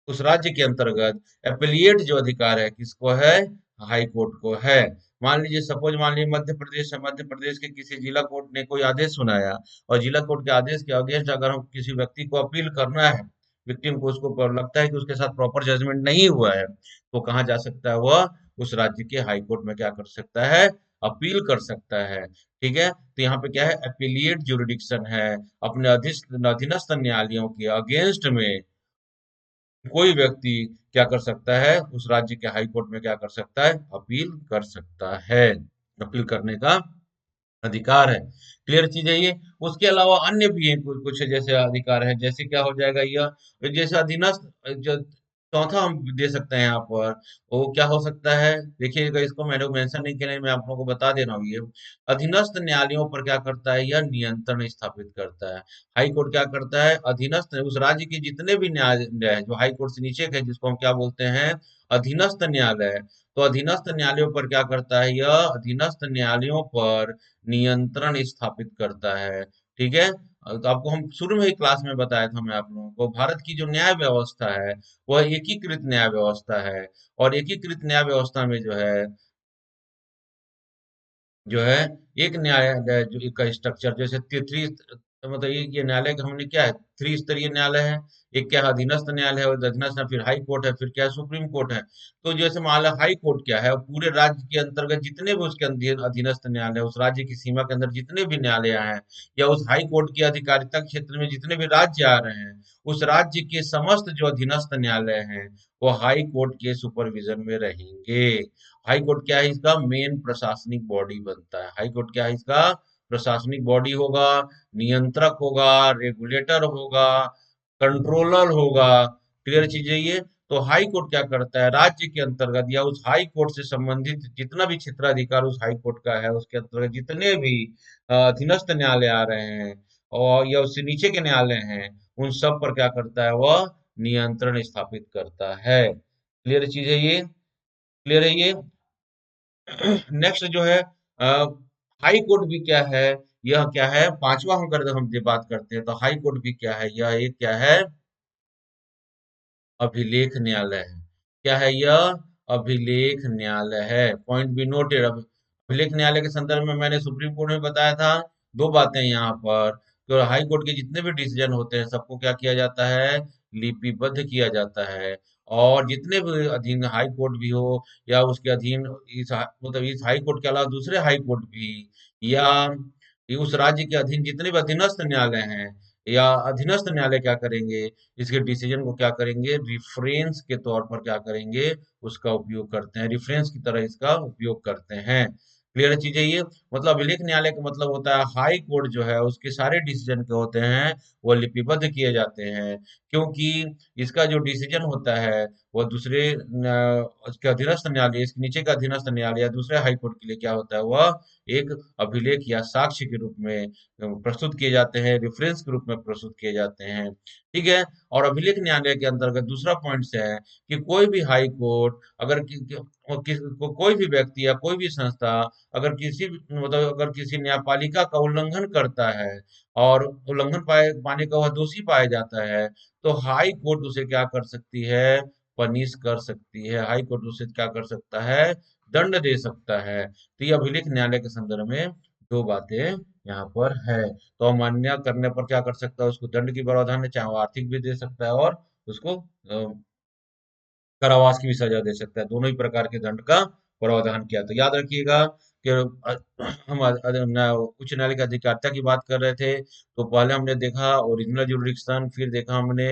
उस राज्य के अंतर्गत एपिलिएट जो अधिकार है किसको है? हाई कोर्ट को है। मान लीजिए, सपोज मान लीजिए मध्य प्रदेश है, मध्य प्रदेश के किसी जिला कोर्ट ने कोई आदेश सुनाया, और जिला कोर्ट के आदेश के अगेंस्ट अगर हम किसी व्यक्ति को अपील करना है, विक्टिम को, उसको लगता है कि उसके साथ प्रॉपर जजमेंट नहीं हुआ है, तो कहाँ जा सकता है? वह उस राज्य के हाई कोर्ट में क्या कर सकता है? अपील कर सकता है। ठीक है। तो यहाँ पे क्या है? अपीलिएट जुरिडिक्शन है। अपने अधीनस्थ न्यायालयों के अगेंस्ट में कोई व्यक्ति क्या कर सकता है? उस राज्य के हाई कोर्ट में क्या कर सकता है? अपील कर सकता है। अपील करने का अधिकार है। क्लियर चीज है ये। उसके अलावा अन्य भी हैं कुछ कुछ जैसे अधिकार है, जैसे क्या हो जाएगा यह, जैसे अधीनस्थ जो चौथा हम दे सकते हैं यहाँ पर, वो क्या हो सकता है, देखिएगा इसको मैंने मेंशन नहीं किया है, मैं आप लोगों को बता दे रहा हूँ ये। अधीनस्थ न्यायालयों पर क्या करता है, यह नियंत्रण स्थापित करता है। हाई कोर्ट क्या करता है, अधीनस्थ उस राज्य के जितने भी न्यायालय है जो हाई कोर्ट से नीचे के हैं, जिसको हम क्या बोलते हैं, अधीनस्थ न्यायालय। तो अधीनस्थ न्यायालयों पर क्या करता है, यह अधीनस्थ न्यायालयों पर नियंत्रण स्थापित करता है। ठीक है। तो आपको हम शुरू में ही क्लास में बताया था मैं आप लोगों को, भारत की जो न्याय व्यवस्था है वह एकीकृत न्याय व्यवस्था है। और एकीकृत न्याय व्यवस्था में जो है एक न्यायालय जो एक का स्ट्रक्चर जैसे मतलब ये न्यायालय का हमने क्या है, त्रिस्तरीय न्यायालय है। एक क्या है, अधीनस्थ न्यायालय है, और अधीनस्थ फिर हाई कोर्ट है, फिर क्या है, सुप्रीम कोर्ट है। तो जैसे मान लो हाई कोर्ट क्या है, पूरे राज्य के अंतर्गत जितने भी उसके अधीनस्थ न्यायालय, उस राज्य की सीमा के अंदर जितने भी न्यायालय हैं, या उस हाई कोर्ट की अधिकारिता क्षेत्र में जितने भी राज्य आ रहे हैं, उस राज्य के समस्त जो अधीनस्थ न्यायालय हैं वो हाई कोर्ट के सुपरविजन में रहेंगे। हाई कोर्ट क्या है, इसका मेन प्रशासनिक बॉडी बनता है। हाई कोर्ट क्या है, इसका प्रशासनिक बॉडी होगा, नियंत्रक होगा, रेगुलेटर होगा, कंट्रोलर होगा। क्लियर चीज है ये। तो हाई कोर्ट क्या करता है, राज्य के अंतर्गत या उस हाई कोर्ट से संबंधित जितना भी क्षेत्राधिकार उस हाई कोर्ट का है, उसके अंतर्गत जितने भी अधीनस्थ न्यायालय आ रहे हैं और या उससे नीचे के न्यायालय हैं, उन सब पर क्या करता है, वह नियंत्रण स्थापित करता है। क्लियर चीज है ये। क्लियर है ये। नेक्स्ट जो है, हाई कोर्ट भी क्या है, यह क्या है, पांचवा हम कर हम ये बात करते हैं तो हाई कोर्ट भी क्या है, यह एक क्या है, अभिलेख न्यायालय है। क्या है यह, अभिलेख न्यायालय है। Point be noted. अभिलेख न्यायालय के संदर्भ में मैंने सुप्रीम कोर्ट में बताया था दो बातें यहाँ पर, कि हाई कोर्ट के जितने भी डिसीजन होते हैं सबको क्या किया जाता है, लिपिबद्ध किया जाता है। और जितने भी अधीन हाई कोर्ट भी हो या उसके अधीन मतलब इस हाई कोर्ट के अलावा दूसरे हाई कोर्ट भी, या ये उस राज्य के अधीन जितने भी अधीनस्थ न्यायालय हैं, या अधीनस्थ न्यायालय क्या करेंगे, इसके डिसीजन को क्या करेंगे, रिफरेंस के तौर पर क्या करेंगे, उसका उपयोग करते हैं, रिफरेंस की तरह इसका उपयोग करते हैं। क्लियर चीज है ये। मतलब अभिलेख न्यायालय का मतलब होता है हाई कोर्ट जो है उसके सारे डिसीजन के होते हैं वो लिपिबद्ध किए जाते हैं, क्योंकि इसका जो डिसीजन होता है वो दूसरे उसके अधीनस्थ न्यायालय, इसके नीचे का अधीनस्थ न्यायालय या दूसरे हाई कोर्ट के लिए क्या होता है, वह एक अभिलेख या साक्ष्य के रूप में प्रस्तुत किए जाते हैं, रेफरेंस के रूप में प्रस्तुत किए जाते हैं। ठीक है। और अभिलेख न्यायालय के अंतर्गत दूसरा पॉइंट से है कि कोई भी हाई कोर्ट अगर कोई भी व्यक्ति या कोई भी संस्था अगर मतलब अगर किसी न्यायपालिका का उल्लंघन करता है और उल्लंघन पाने का वह दोषी पाया जाता है, तो हाई कोर्ट उसे क्या कर सकती है, पनिश कर सकती है। हाई कोर्ट उसे क्या कर सकता है, दंड दे सकता है। तो ये अभिलेख न्यायालय के संदर्भ में दो बातें यहाँ पर है। तो अमान्य करने पर क्या कर सकता है, उसको दंड की प्रावधान है, चाहे वो आर्थिक भी दे सकता है और उसको कारावास की भी सजा दे सकता है। दोनों ही प्रकार के दंड का प्रावधान किया। तो याद रखिएगा कि हम उच्च न्यायालय की अधिकारिता की बात कर रहे थे, तो पहले हमने देखा ओरिजिनल जुरिडिक्शन, फिर देखा हमने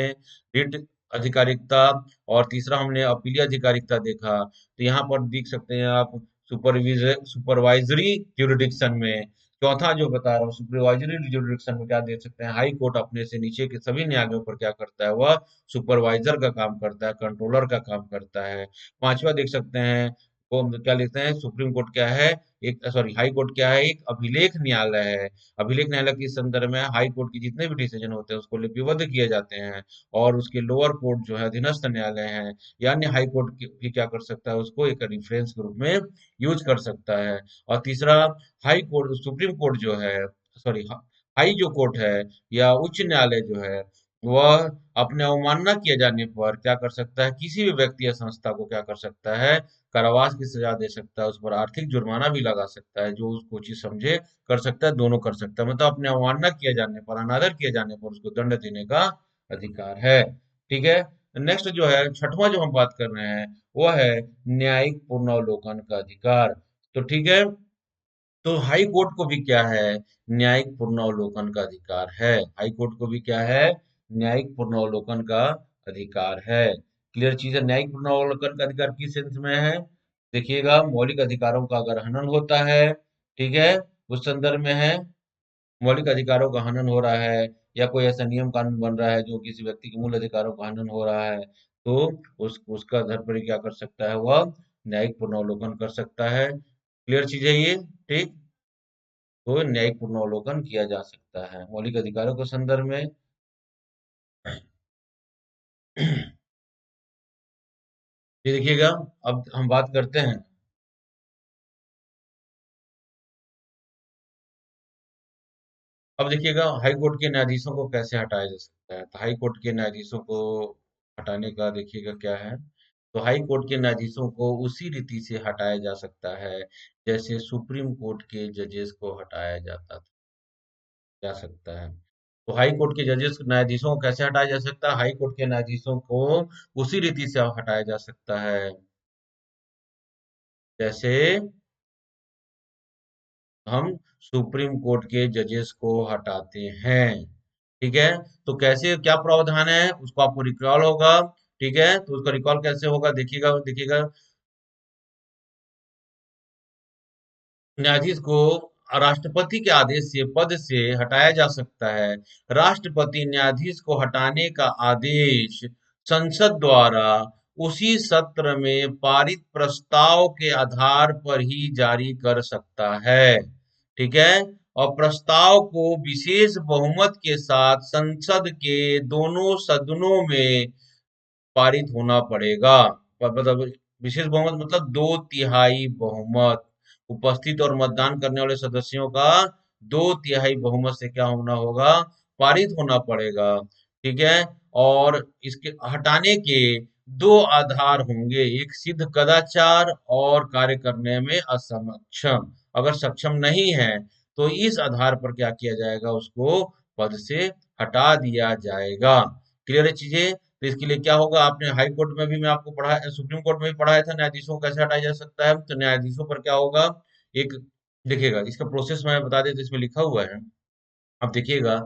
रिट अधिकारिकता, और तीसरा हमने अपीलीय अधिकारिकता देखा। तो यहाँ पर देख सकते हैं आप सुपरवाइजरी जुरिडिक्शन में, चौथा जो बता रहा हूँ सुपरवाइजरी जुरिडिक्शन में क्या देख सकते हैं, हाई कोर्ट अपने से नीचे के सभी न्यायालयों पर क्या करता है, वह सुपरवाइजर का काम करता है, कंट्रोलर का काम करता है। पांचवा देख सकते हैं, वो हम क्या लिखते हैं, सुप्रीम कोर्ट क्या है, एक सॉरी हाई कोर्ट क्या है, एक अभिलेख न्यायालय है। अभिलेख न्यायालय के संदर्भ में हाई कोर्ट के जितने भी डिसीजन होते हैं उसको लिपिबद्ध किए जाते हैं, और उसके लोअर कोर्ट जो है अधीनस्थ न्यायालय है या अन्य हाई कोर्ट भी क्या कर सकता है, उसको एक रेफरेंस के रूप में यूज कर सकता है। और तीसरा, हाई कोर्ट सुप्रीम कोर्ट जो है, सॉरी हाई जो कोर्ट है या उच्च न्यायालय जो है, वह अपने अवमानना किए जाने पर क्या कर सकता है, किसी भी व्यक्ति या संस्था को क्या कर सकता है, कारावास की सजा दे सकता है, उस पर आर्थिक जुर्माना भी लगा सकता है, जो उसको उचित समझे कर सकता है, दोनों कर सकता है। मतलब अपने अवमानना किए जाने पर, अनादर किए जाने पर उसको दंड देने का अधिकार है। ठीक है। नेक्स्ट जो है छठवां जो हम बात कर रहे हैं वो है न्यायिक पुनर्वलोकन का अधिकार। तो ठीक है। तो हाई कोर्ट को भी क्या है, न्यायिक पुनर्वलोकन का अधिकार है। हाई कोर्ट को भी क्या है, न्यायिक पुनर्वलोकन का अधिकार है। क्लियर चीज है। न्यायिक पुनर्वलोकन का अधिकार किस सेंस में है, देखिएगा, मौलिक अधिकारों का अगर हनन होता है, ठीक है, उस संदर्भ में है मौलिक अधिकारों का हनन हो रहा है, या कोई ऐसा नियम कानून बन रहा है जो किसी व्यक्ति के मूल अधिकारों का हनन हो रहा है, तो उसका धरपति क्या कर सकता है, वह न्यायिक पुनर्वलोकन कर सकता है। क्लियर चीज है ये? ठीक। तो न्यायिक पुनर्वलोकन किया जा सकता है मौलिक अधिकारों के संदर्भ में। ये देखिएगा, अब हम बात करते हैं। अब देखिएगा, हाई कोर्ट के न्यायाधीशों को कैसे हटाया जा सकता है। तो हाई कोर्ट के न्यायाधीशों को हटाने का देखिएगा क्या है। तो हाई कोर्ट के न्यायाधीशों को उसी रीति से हटाया जा सकता है जैसे सुप्रीम कोर्ट के जजेस को हटाया जा सकता है। तो हाई कोर्ट के जजेस न्यायाधीशों को कैसे हटाया जा सकता है? हाई कोर्ट के न्यायाधीशों को उसी रीति से हटाया जा सकता है जैसे हम सुप्रीम कोर्ट के जजेस को हटाते हैं। ठीक है। तो कैसे, क्या प्रावधान है, उसको आपको रिकॉल होगा। ठीक है, तो उसका रिकॉल कैसे होगा, देखिएगा देखिएगा। न्यायाधीश को राष्ट्रपति के आदेश से पद से हटाया जा सकता है। राष्ट्रपति न्यायाधीश को हटाने का आदेश संसद द्वारा उसी सत्र में पारित प्रस्ताव के आधार पर ही जारी कर सकता है। ठीक है। और प्रस्ताव को विशेष बहुमत के साथ संसद के दोनों सदनों में पारित होना पड़ेगा। मतलब विशेष बहुमत मतलब 2/3 बहुमत, उपस्थित और मतदान करने वाले सदस्यों का 2/3 बहुमत से क्या होना होगा, पारित होना पड़ेगा। ठीक है। और इसके हटाने के दो आधार होंगे, एक सिद्ध कदाचार और कार्य करने में असक्षम। अगर सक्षम नहीं है तो इस आधार पर क्या किया जाएगा, उसको पद से हटा दिया जाएगा। क्लियर है चीजें? तो इसके लिए क्या होगा, आपने हाई कोर्ट में भी मैं आपको पढ़ा, सुप्रीम कोर्ट में भी पढ़ाया था न्यायाधीशों को कैसे हटाया जा सकता है। तो न्यायाधीशों पर क्या होगा, एक देखिएगा इसका प्रोसेस मैं बता दें तो इसमें लिखा हुआ है। अब देखिएगा,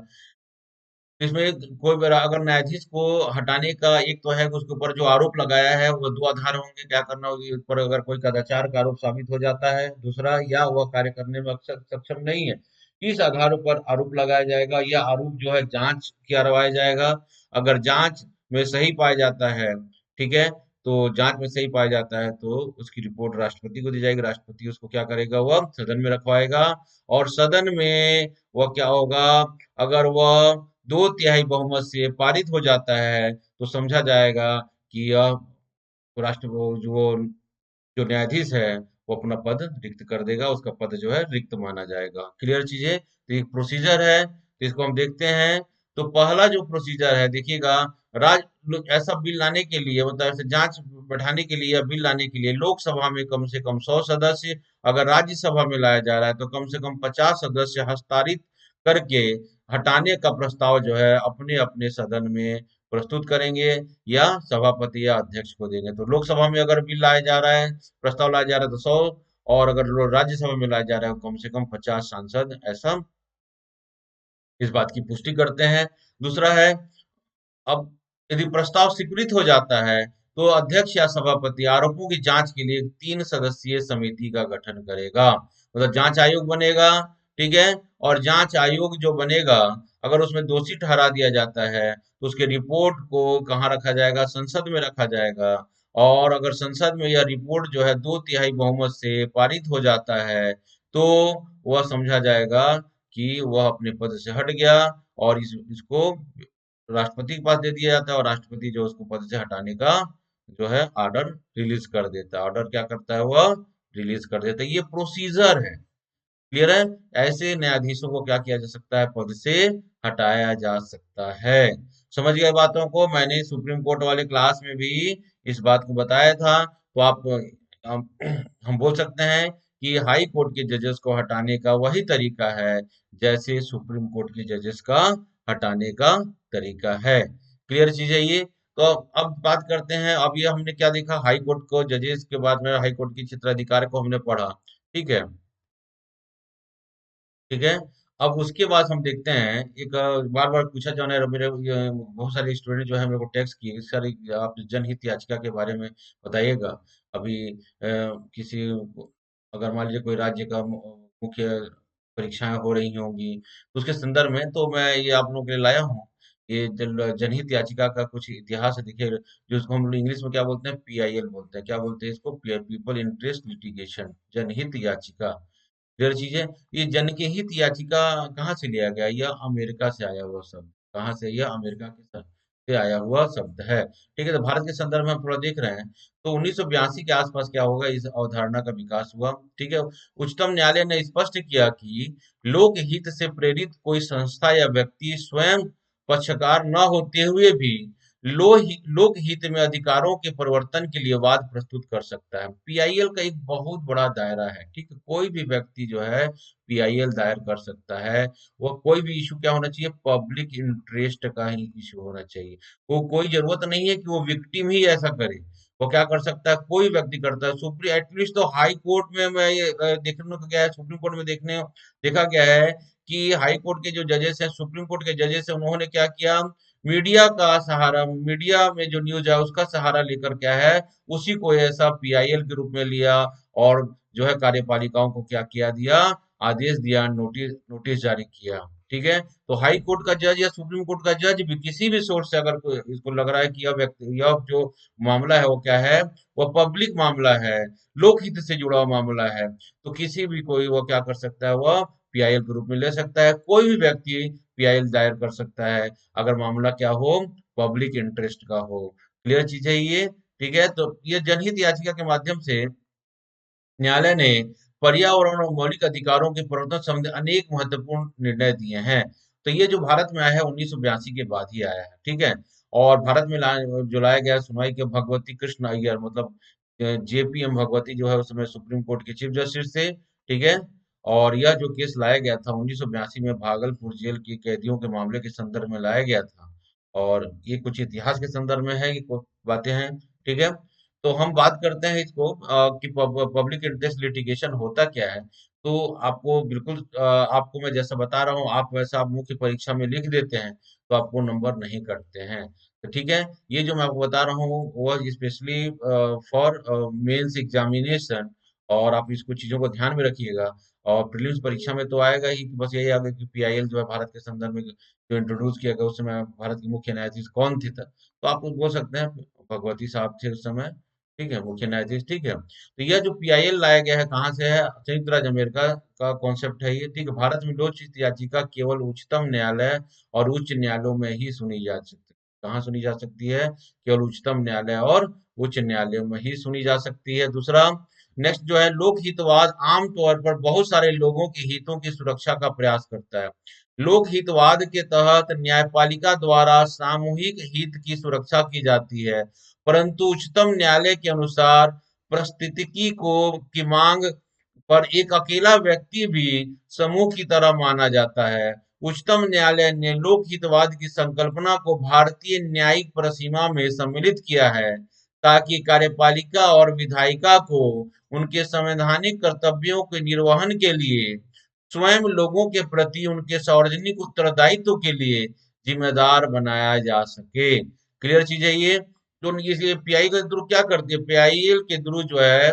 इसमें कोई अगर न्यायाधीश को हटाने का, एक तो है कि उसके ऊपर जो आरोप लगाया है वो दो आधार होंगे, क्या करना होगी उस पर, अगर कोई कदाचार का आरोप साबित हो जाता है, दूसरा या वह कार्य करने में अक्सर सक्षम नहीं है, इस आधार पर आरोप लगाया जाएगा, या आरोप जो है जांच करवाया जाएगा। अगर जांच में सही पाया जाता है, ठीक है, तो जांच में सही पाया जाता है तो उसकी रिपोर्ट राष्ट्रपति को दी जाएगी। राष्ट्रपति उसको क्या करेगा, वह सदन में रखवाएगा। और सदन में वह क्या होगा, अगर वह 2/3 बहुमत से पारित हो जाता है तो समझा जाएगा कि यह राष्ट्र जो जो न्यायाधीश है वो अपना पद रिक्त कर देगा, उसका पद जो है रिक्त माना जाएगा। क्लियर चीजें? तो एक प्रोसीजर है, तो इसको हम देखते हैं। तो पहला जो प्रोसीजर है देखिएगा, राज ऐसा बिल लाने के लिए, मतलब ऐसे जांच बैठाने के लिए या बिल लाने के लिए लोकसभा में कम से कम 100 सदस्य, अगर राज्यसभा में लाया जा रहा है तो कम से कम 50 सदस्य हस्ताक्षरित करके हटाने का प्रस्ताव जो है अपने अपने सदन में प्रस्तुत करेंगे, या सभापति या अध्यक्ष को देंगे। तो लोकसभा में अगर बिल लाया जा रहा है, प्रस्ताव लाया जा रहा है तो 100, और अगर राज्यसभा में लाया जा रहा है कम से कम 50 सांसद ऐसा इस बात की पुष्टि करते हैं। दूसरा है, अब यदि प्रस्ताव स्वीकृत हो जाता है तो अध्यक्ष या सभापति आरोपों की जांच के लिए 3 सदस्यीय समिति का गठन करेगा, मतलब जांच आयोग बनेगा। ठीक है। और जांच आयोग जो बनेगा, अगर उसमें दोषी ठहरा दिया जाता है तो उसके रिपोर्ट को कहाँ रखा जाएगा, संसद में रखा जाएगा। और अगर संसद में यह रिपोर्ट जो है 2/3 बहुमत से पारित हो जाता है तो वह समझा जाएगा कि वह अपने पद से हट गया, और इसको राष्ट्रपति के पास दे दिया जाता है, और राष्ट्रपति जो उसको पद से हटाने का जो है ऑर्डर रिलीज कर देता है। ऑर्डर क्या करता है, वह रिलीज कर देता है। ये प्रोसीजर है। क्लियर है? ऐसे न्यायाधीशों को क्या किया जा सकता है, पद से हटाया जा सकता है। समझ गए बातों को? मैंने सुप्रीम कोर्ट वाले क्लास में भी इस बात को बताया था। तो आप हम, हम बोल सकते हैं कि हाई कोर्ट के जजेस को हटाने का वही तरीका है जैसे सुप्रीम कोर्ट के जजेस का हटाने का तरीका है। क्लियर चीज है ये? तो अब बात करते हैं, अब ये हमने क्या देखा, हाई कोर्ट को जजेस के बाद में हाई कोर्ट की क्षेत्राधिकार को हमने पढ़ा। ठीक है। ठीक है। अब उसके बाद हम देखते हैं एक बार बार पूछा जाने मेरे बहुत सारे स्टूडेंट जो है मेरे को टेक्स्ट किए सर आप जनहित याचिका के बारे में बताइएगा। अभी किसी अगर मान लीजिए कोई राज्य का मुख्य परीक्षाएं हो रही होंगी तो उसके संदर्भ में तो मैं ये आप लोगों के लिए लाया हूँ। ये जनहित याचिका का कुछ इतिहास है देखिए, जो उसको हम लोग इंग्लिश में क्या बोलते हैं, पीआईएल बोलते हैं। क्या बोलते हैं इसको? पीपल इंटरेस्ट लिटिगेशन, जनहित याचिका। क्लियर चीज है। ये जनहित याचिका कहाँ से लिया गया? यह अमेरिका से आया हुआ शब्द। कहाँ से? यह अमेरिका के से आया हुआ शब्द है। ठीक है, तो भारत के संदर्भ में हम थोड़ा देख रहे हैं। तो 1982 के आसपास क्या होगा, इस अवधारणा का विकास हुआ। ठीक है, उच्चतम न्यायालय ने स्पष्ट किया कि लोकहित से प्रेरित कोई संस्था या व्यक्ति स्वयं पक्षकार न होते हुए भी लोकहित में अधिकारों के परिवर्तन के लिए वाद प्रस्तुत कर सकता है। पीआईएल का एक बहुत बड़ा दायरा है। ठीक है, कोई भी व्यक्ति जो है पीआईएल दायर कर सकता है। वह कोई भी इशू क्या होना चाहिए, पब्लिक इंटरेस्ट का ही इशू होना चाहिए। वो कोई जरूरत नहीं है कि वो विक्टिम ही ऐसा करे। वो क्या कर सकता है, कोई व्यक्ति करता है। सुप्रीम एटलीस्ट तो हाई कोर्ट में मैं ये देखने को गया है, सुप्रीम कोर्ट में देखा गया है कि हाई कोर्ट के जो जजेस हैं, सुप्रीम कोर्ट के जजेस हैं, उन्होंने क्या किया, मीडिया का सहारा, मीडिया में जो न्यूज है उसका सहारा लेकर क्या है, उसी को ऐसा पीआईएल के रूप में लिया। और जो है कार्यपालिकाओं को क्या किया, दिया, आदेश दिया, नोटिस नोटिस जारी किया। ठीक है, तो हाई कोर्ट का जज या सुप्रीम कोर्ट का जज भी किसी भी सोर्स से अगर कोई इसको लग रहा है कि यह व्यक्ति, यह जो मामला है वो क्या है, वह पब्लिक मामला है, लोकहित से जुड़ा हुआ मामला है, तो किसी भी कोई वो क्या कर सकता है, वह पीआईएल के रूप में ले सकता है। कोई भी व्यक्ति पीआईएल दायर कर सकता है अगर मामला क्या हो, पब्लिक इंटरेस्ट का हो। क्लियर चीज है ये। ठीक है, तो ये जनहित याचिका के माध्यम से न्यायालय ने पर्यावरण और मौलिक अधिकारों के प्रवर्तन संबंधी अनेक महत्वपूर्ण निर्णय दिए हैं। तो ये जो भारत में आया है 1982 के बाद ही आया है। ठीक है, और भारत में जो लाया गया सुनवाई के भगवती कृष्ण अय्यर, मतलब जेपीएम भगवती जो है उस समय सुप्रीम कोर्ट के चीफ जस्टिस थे। ठीक है, और यह जो केस लाया गया था 1982 में भागलपुर जेल के कैदियों के मामले के संदर्भ में लाया गया था। और ये कुछ इतिहास के संदर्भ में है, ये कुछ बातें हैं। ठीक है, तो हम बात करते हैं इसको कि पब्लिक इंटरेस्ट लिटिगेशन होता क्या है। तो आपको बिल्कुल आपको मैं जैसा बता रहा हूँ, आप वैसा आप मुख्य परीक्षा में लिख देते हैं तो आपको नंबर नहीं कटते हैं। तो ठीक है, ये जो मैं आपको बता रहा हूँ वो स्पेशली फॉर मेंस एग्जामिनेशन, और आप इसको चीजों को ध्यान में रखिएगा। और प्रीलिम्स परीक्षा में तो आएगा ही कि बस यही आएगा कि पीआईएल जो है भारत के संदर्भ में जो इंट्रोड्यूस किया गया, उस समय भारत के मुख्य न्यायाधीश कौन थे तब, तो आप बोल सकते हैं भगवती साहब थे उस समय। ठीक है, मुख्य न्यायाधीश। ठीक है, तो यह जो पीआईएल लाया गया है कहाँ से है, संयुक्त राज्य अमेरिका का कॉन्सेप्ट है ये। ठीक है, भारत में लोकहित याचिका केवल उच्चतम न्यायालय और उच्च न्यायालयों में ही सुनी जा सकती है। कहाँ सुनी जा सकती है? केवल उच्चतम न्यायालय और उच्च न्यायालयों में ही सुनी जा सकती है। दूसरा, नेक्स्ट जो है, लोकहितवाद आमतौर पर बहुत सारे लोगों के हितों की सुरक्षा का प्रयास करता है। लोकहितवाद के तहत न्यायपालिका द्वारा सामूहिक हित की सुरक्षा की जाती है, परंतु उच्चतम न्यायालय के अनुसार पारिस्थितिकी को की मांग पर एक अकेला व्यक्ति भी समूह की तरह माना जाता है। उच्चतम न्यायालय ने लोकहितवाद की संकल्पना को भारतीय न्यायिक परिसीमा में सम्मिलित किया है, ताकि कार्यपालिका और विधायिका को उनके संवैधानिक कर्तव्यों के निर्वहन के लिए स्वयं लोगों के प्रति उनके सार्वजनिक उत्तरदायित्व के लिए जिम्मेदार बनाया जा सके। क्लियर चीज है ये। तो ये पीआई के थ्रू क्या करती है, पीआईएल के थ्रू जो है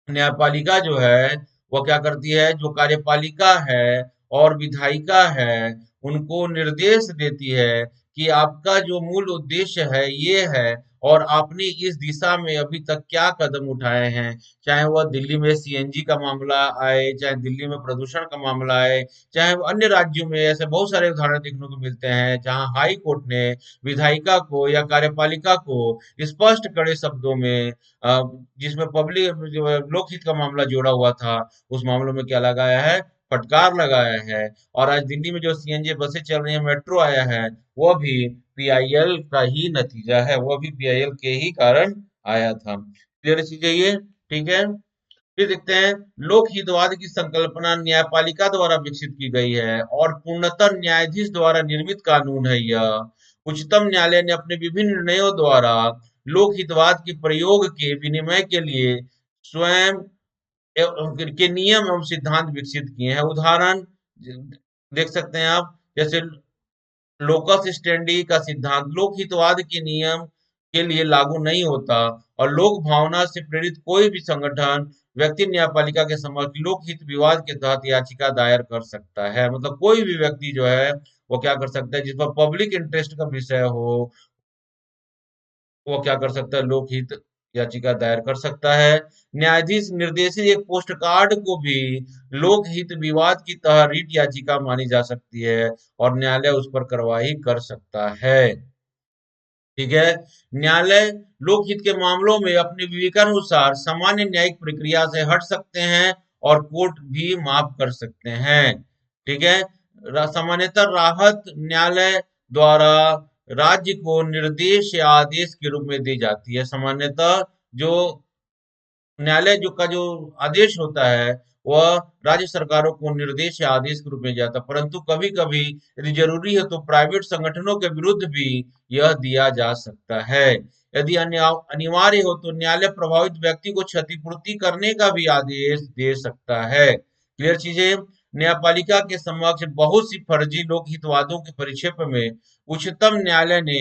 न्यायपालिका जो है वो क्या करती है, जो कार्यपालिका है और विधायिका है, उनको निर्देश देती है कि आपका जो मूल उद्देश्य है ये है, और आपने इस दिशा में अभी तक क्या कदम उठाए हैं। चाहे वह दिल्ली में सीएनजी का मामला आए, चाहे दिल्ली में प्रदूषण का मामला आए, चाहे अन्य राज्यों में ऐसे बहुत सारे उदाहरण देखने को मिलते हैं जहां हाई कोर्ट ने विधायिका को या कार्यपालिका को स्पष्ट कड़े शब्दों में जिसमें पब्लिक जो है लोकहित का मामला जोड़ा हुआ था, उस मामलों में क्या लगाया है, फटकार लगाया है। और आज दिल्ली में जो सीएनजी बसें चल रही है, मेट्रो आया है, वो भी पीआईएल का ही नतीजा है, वो भी पीआईएल के ही कारण आया था। क्लियर चीजें ये। ठीक है, फिर देखते हैं, लोकहितवाद की संकल्पना न्यायपालिका द्वारा विकसित की गई है और पूर्णतः न्यायाधीश द्वारा निर्मित कानून है यह। उच्चतम न्यायालय ने अपने विभिन्न निर्णयों द्वारा लोकहितवाद के प्रयोग के विनिमय के लिए स्वयं के नियम एवं सिद्धांत विकसित किए हैं। उदाहरण देख सकते हैं आप, जैसे लोकस स्टेंडी का सिद्धांत लोकहितवाद के नियम के लिए लागू नहीं होता, और लोक भावना से प्रेरित कोई भी संगठन व्यक्ति न्यायपालिका के समक्ष लोकहित विवाद के तहत याचिका दायर कर सकता है। मतलब कोई भी व्यक्ति जो है वो क्या कर सकता है, जिस पर पब्लिक इंटरेस्ट का विषय हो, वो क्या कर सकता है, लोकहित याचिका दायर कर सकता है। न्यायाधीश निर्देशित एक पोस्ट कार्ड को भी लोकहित विवाद की तरह रीट याचिका मानी जा सकती है, और न्यायालय उस पर कार्रवाई कर सकता है। ठीक है। न्यायालय लोकहित के मामलों में अपने विवेकानुसार सामान्य न्यायिक प्रक्रिया से हट सकते हैं, और कोर्ट भी माफ कर सकते हैं। ठीक है। सामान्यतः राहत न्यायालय द्वारा राज्य को निर्देश या आदेश के रूप में दी जाती है। सामान्यतः जो न्यायालय जो आदेश होता है, वह राज्य सरकारों को निर्देश या आदेश के रूप में जाता है, परंतु कभी कभी यदि जरूरी है तो प्राइवेट संगठनों के विरुद्ध भी यह दिया जा सकता है। यदि अनिवार्य हो तो न्यायालय प्रभावित व्यक्ति को क्षतिपूर्ति करने का भी आदेश दे सकता है। क्लियर चीजें। न्यायपालिका के समक्ष बहुत सी फर्जी लोकहितवादों के परिक्षेप में उच्चतम न्यायालय ने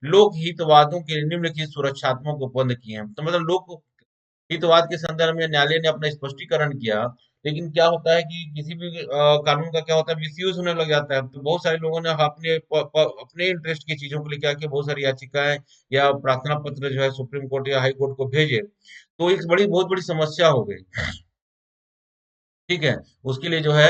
लोकहितवादों के निम्नलिखित सुरक्षात्मक उपबंध किए हैं। तो मतलब लोक हितवाद के संदर्भ में न्यायालय ने अपना स्पष्टीकरण किया। लेकिन क्या होता है कि किसी भी कानून का क्या होता है, मिसयूज होने लग जाता है। तो बहुत सारे लोगों ने अपने इंटरेस्ट की चीजों को लेकर आके बहुत सारी याचिकाएं या प्रार्थना पत्र जो है सुप्रीम कोर्ट या हाई कोर्ट को भेजे, तो एक बहुत बड़ी समस्या हो गई। ठीक है। उसके लिए जो है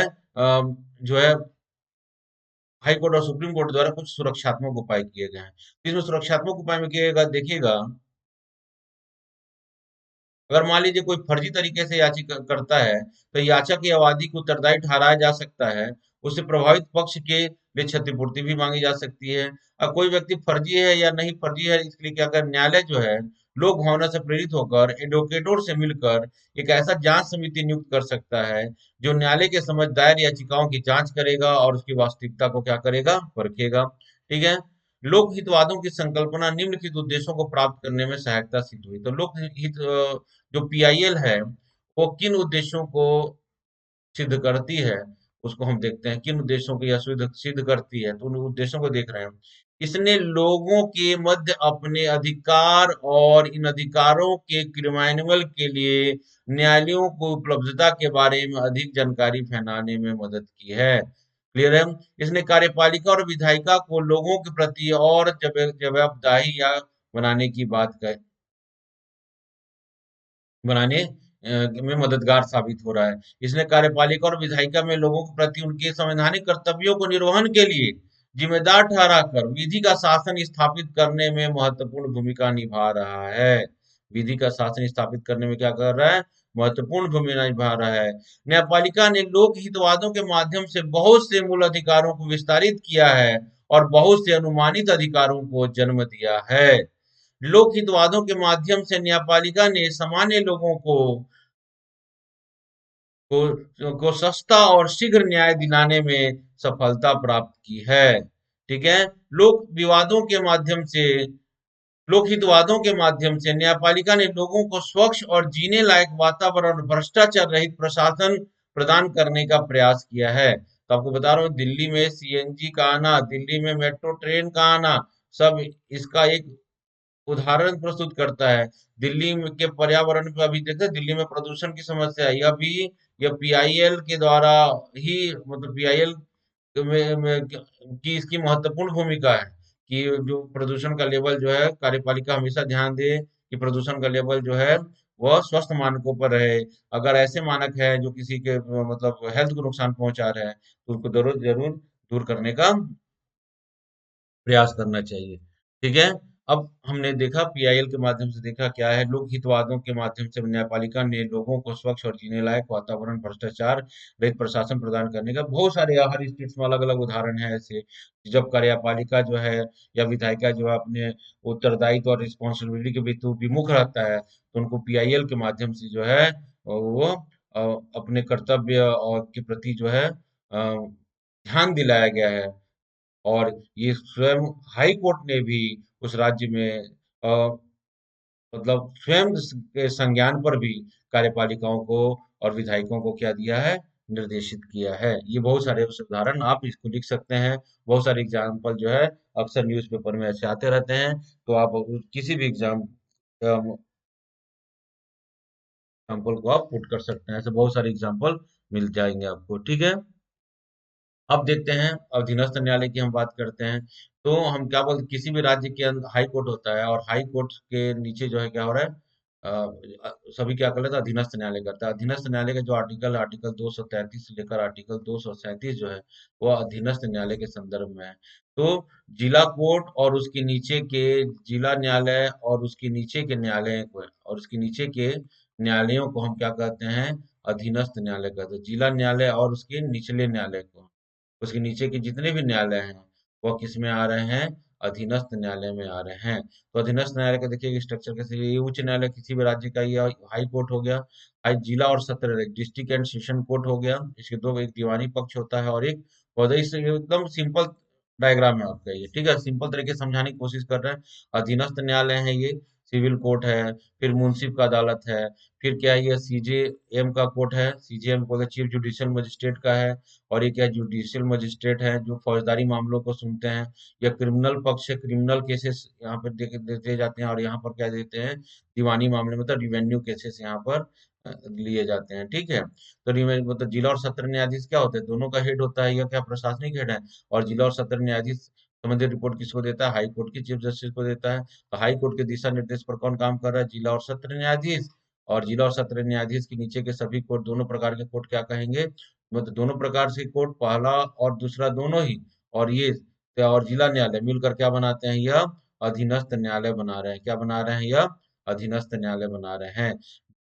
हाई कोर्ट और सुप्रीम कोर्ट द्वारा कुछ सुरक्षात्मक उपाय किए गए हैं। तो इसमें सुरक्षात्मक उपाय में किएगा, देखिएगा, अगर मान लीजिए कोई फर्जी तरीके से याचिका करता है, तो याचक या वादी को उत्तरदायी ठहराया जा सकता है। उससे प्रभावित पक्ष के लिए क्षतिपूर्ति भी मांगी जा सकती है। अब कोई व्यक्ति फर्जी है या नहीं फर्जी है, इसके लिए क्या कर न्यायालय जो है लोक भावना से प्रेरित होकर एडवोकेटों से मिलकर एक ऐसा जांच समिति नियुक्त कर सकता है, जो न्यायालय के समझ दायर याचिकाओं की जांच करेगा और उसकी वास्तविकता को क्या करेगा, परखेगा। ठीक है। लोकहितवादों की संकल्पना निम्नलिखित उद्देश्यों को प्राप्त करने में सहायता सिद्ध हुई। तो लोकहित जो पीआईएल है, वो किन उद्देश्यों को सिद्ध करती है, उसको हम देखते हैं। किन उद्देश्यों को यह सिद्ध सिद्ध करती है, तो उन उद्देश्यों को देख रहे हैं। इसने लोगों के मध्य अपने अधिकार और इन अधिकारों के क्रियान्वयन के लिए न्यायालयों को उपलब्धता के बारे में अधिक जानकारी फैलाने में मदद की है। क्लियर है। इसने कार्यपालिका और विधायिका को लोगों के प्रति और जवाबदेही या बनाने की बात कही, बनाने में मददगार साबित हो रहा है। इसने कार्यपालिका और विधायिका में लोगों के प्रति उनके संवैधानिक कर्तव्यों को निर्वहन के लिए जिम्मेदार ठहराकर विधि का शासन स्थापित करने में महत्वपूर्ण भूमिका निभा रहा है। विधि का शासन स्थापित करने में क्या कर रहा है, महत्वपूर्ण भूमिका निभा रहा है। न्यायपालिका ने लोक हितवादों के माध्यम से बहुत से मूल अधिकारों को विस्तारित किया है, और बहुत से अनुमानित अधिकारों को जन्म दिया है। लोकहितवादों के माध्यम से न्यायपालिका ने सामान्य लोगों को सस्ता और शीघ्र न्याय दिलाने में सफलता प्राप्त की है। ठीक है। लोक विवादों के माध्यम से लोकहितवादों के माध्यम से न्यायपालिका ने लोगों को स्वच्छ और जीने लायक वातावरण और भ्रष्टाचार रहित प्रशासन प्रदान करने का प्रयास किया है। तो आपको बता रहा हूँ, दिल्ली में सीएनजी का आना, दिल्ली में मेट्रो ट्रेन का आना, सब इसका एक उदाहरण प्रस्तुत करता है। दिल्ली के पर्यावरण पे अभी देखते हैं, दिल्ली में प्रदूषण की समस्या है, यह पीआईएल के द्वारा ही, मतलब पीआईएल की इसकी महत्वपूर्ण भूमिका है कि जो प्रदूषण का लेवल जो है, कार्यपालिका हमेशा ध्यान दे कि प्रदूषण का लेवल जो है वह स्वस्थ मानकों पर रहे। अगर ऐसे मानक है जो किसी के मतलब हेल्थ को नुकसान पहुंचा रहे हैं, तो उनको जरूर जरूर दूर करने का प्रयास करना चाहिए। ठीक है। अब हमने देखा पीआईएल के माध्यम से, देखा क्या है, लोक हितवादों के माध्यम से न्यायपालिका ने लोगों को स्वच्छ और जीने लायक वातावरण, भ्रष्टाचार रहित प्रशासन प्रदान करने का बहुत सारे हर स्टेट्स में अलग अलग उदाहरण है ऐसे। जब कार्यपालिका जो है या विधायिका जो है अपने उत्तरदायित्व और रिस्पॉन्सिबिलिटी के विमुख रहता है, तो उनको पीआईएल के माध्यम से जो है वो अपने कर्तव्य और के प्रति जो है ध्यान दिलाया गया है। और ये स्वयं हाई कोर्ट ने भी उस राज्य में मतलब स्वयं के संज्ञान पर भी कार्यपालिकाओं को और विधायकों को क्या दिया है, निर्देशित किया है। ये बहुत सारे उदाहरण आप इसको लिख सकते हैं। बहुत सारे एग्जाम्पल जो है अक्सर न्यूज़पेपर में ऐसे आते रहते हैं, तो आप किसी भी एग्जाम्पल को आप पुट कर सकते हैं। ऐसे बहुत सारे एग्जाम्पल मिल जाएंगे आपको, ठीक है। अब देखते हैं, अधीनस्थ न्यायालय की हम बात करते हैं। तो हम क्या बोलते, किसी भी राज्य के अंदर हाई कोर्ट होता है, और हाई कोर्ट के नीचे जो है क्या हो रहा है, सभी क्या कर लेते हैं, अधीनस्थ न्यायालय करता है। अधीनस्थ न्यायालय का जो आर्टिकल 233 से लेकर आर्टिकल 237 जो है, वो अधीनस्थ न्यायालय के संदर्भ में है। तो जिला कोर्ट और उसके नीचे के जिला न्यायालय और उसके नीचे के न्यायालय को, और उसके नीचे के न्यायालयों को हम क्या कहते हैं, अधीनस्थ न्यायालय कहते हैं। जिला न्यायालय और उसके निचले न्यायालय को, उसके नीचे के जितने भी न्यायालय हैं, वह किस में आ रहे हैं, अधीनस्थ न्यायालय में आ रहे हैं। तो अधीनस्थ न्यायालय का देखिए स्ट्रक्चर कैसे, ये उच्च न्यायालय किसी भी राज्य का, या हाई कोर्ट हो गया, हाई जिला और सत्र डिस्ट्रिक्ट एंड सेशन कोर्ट हो गया, इसके दो, एक दीवानी पक्ष होता है और एक फौजदारी से। एकदम सिंपल डायग्राम है आपका ये, ठीक है, सिंपल तरीके से समझाने की कोशिश कर रहे हैं। अधीनस्थ न्यायालय है ये, सिविल कोर्ट है, फिर मुंसिफ का अदालत है, फिर क्या है, ये सीजेएम का कोर्ट है, सीजेएम को चीफ जुडिशियल मजिस्ट्रेट का है, और ये क्या जुडिशियल मजिस्ट्रेट है जो फौजदारी मामलों को सुनते हैं। या क्रिमिनल पक्ष है, क्रिमिनल केसेस यहाँ पर देते जाते हैं, और यहाँ पर क्या देते हैं, दीवानी मामले, मतलब रिवेन्यू केसेस यहाँ पर लिए जाते हैं, ठीक है। तो मतलब जिला और सत्र न्यायाधीश क्या होते हैं, दोनों का हेड होता है, या क्या प्रशासनिक हेड है। और जिला और सत्र न्यायाधीश संबंधित रिपोर्ट किसको देता है, हाई कोर्ट की चीफ जस्टिस को देता है। तो हाई कोर्ट के दिशा निर्देश पर कौन काम कर रहा है, जिला और सत्र न्यायाधीश। और जिला और सत्र न्यायाधीश के नीचे के सभी कोर्ट, दोनों प्रकार के कोर्ट क्या कहेंगे, मतलब दोनों प्रकार से कोर्ट, पहला और दूसरा दोनों ही, और ये और जिला न्यायालय मिलकर क्या बनाते हैं, यह अधीनस्थ न्यायालय बना रहे हैं। क्या बना रहे हैं, यह अधीनस्थ न्यायालय बना रहे हैं।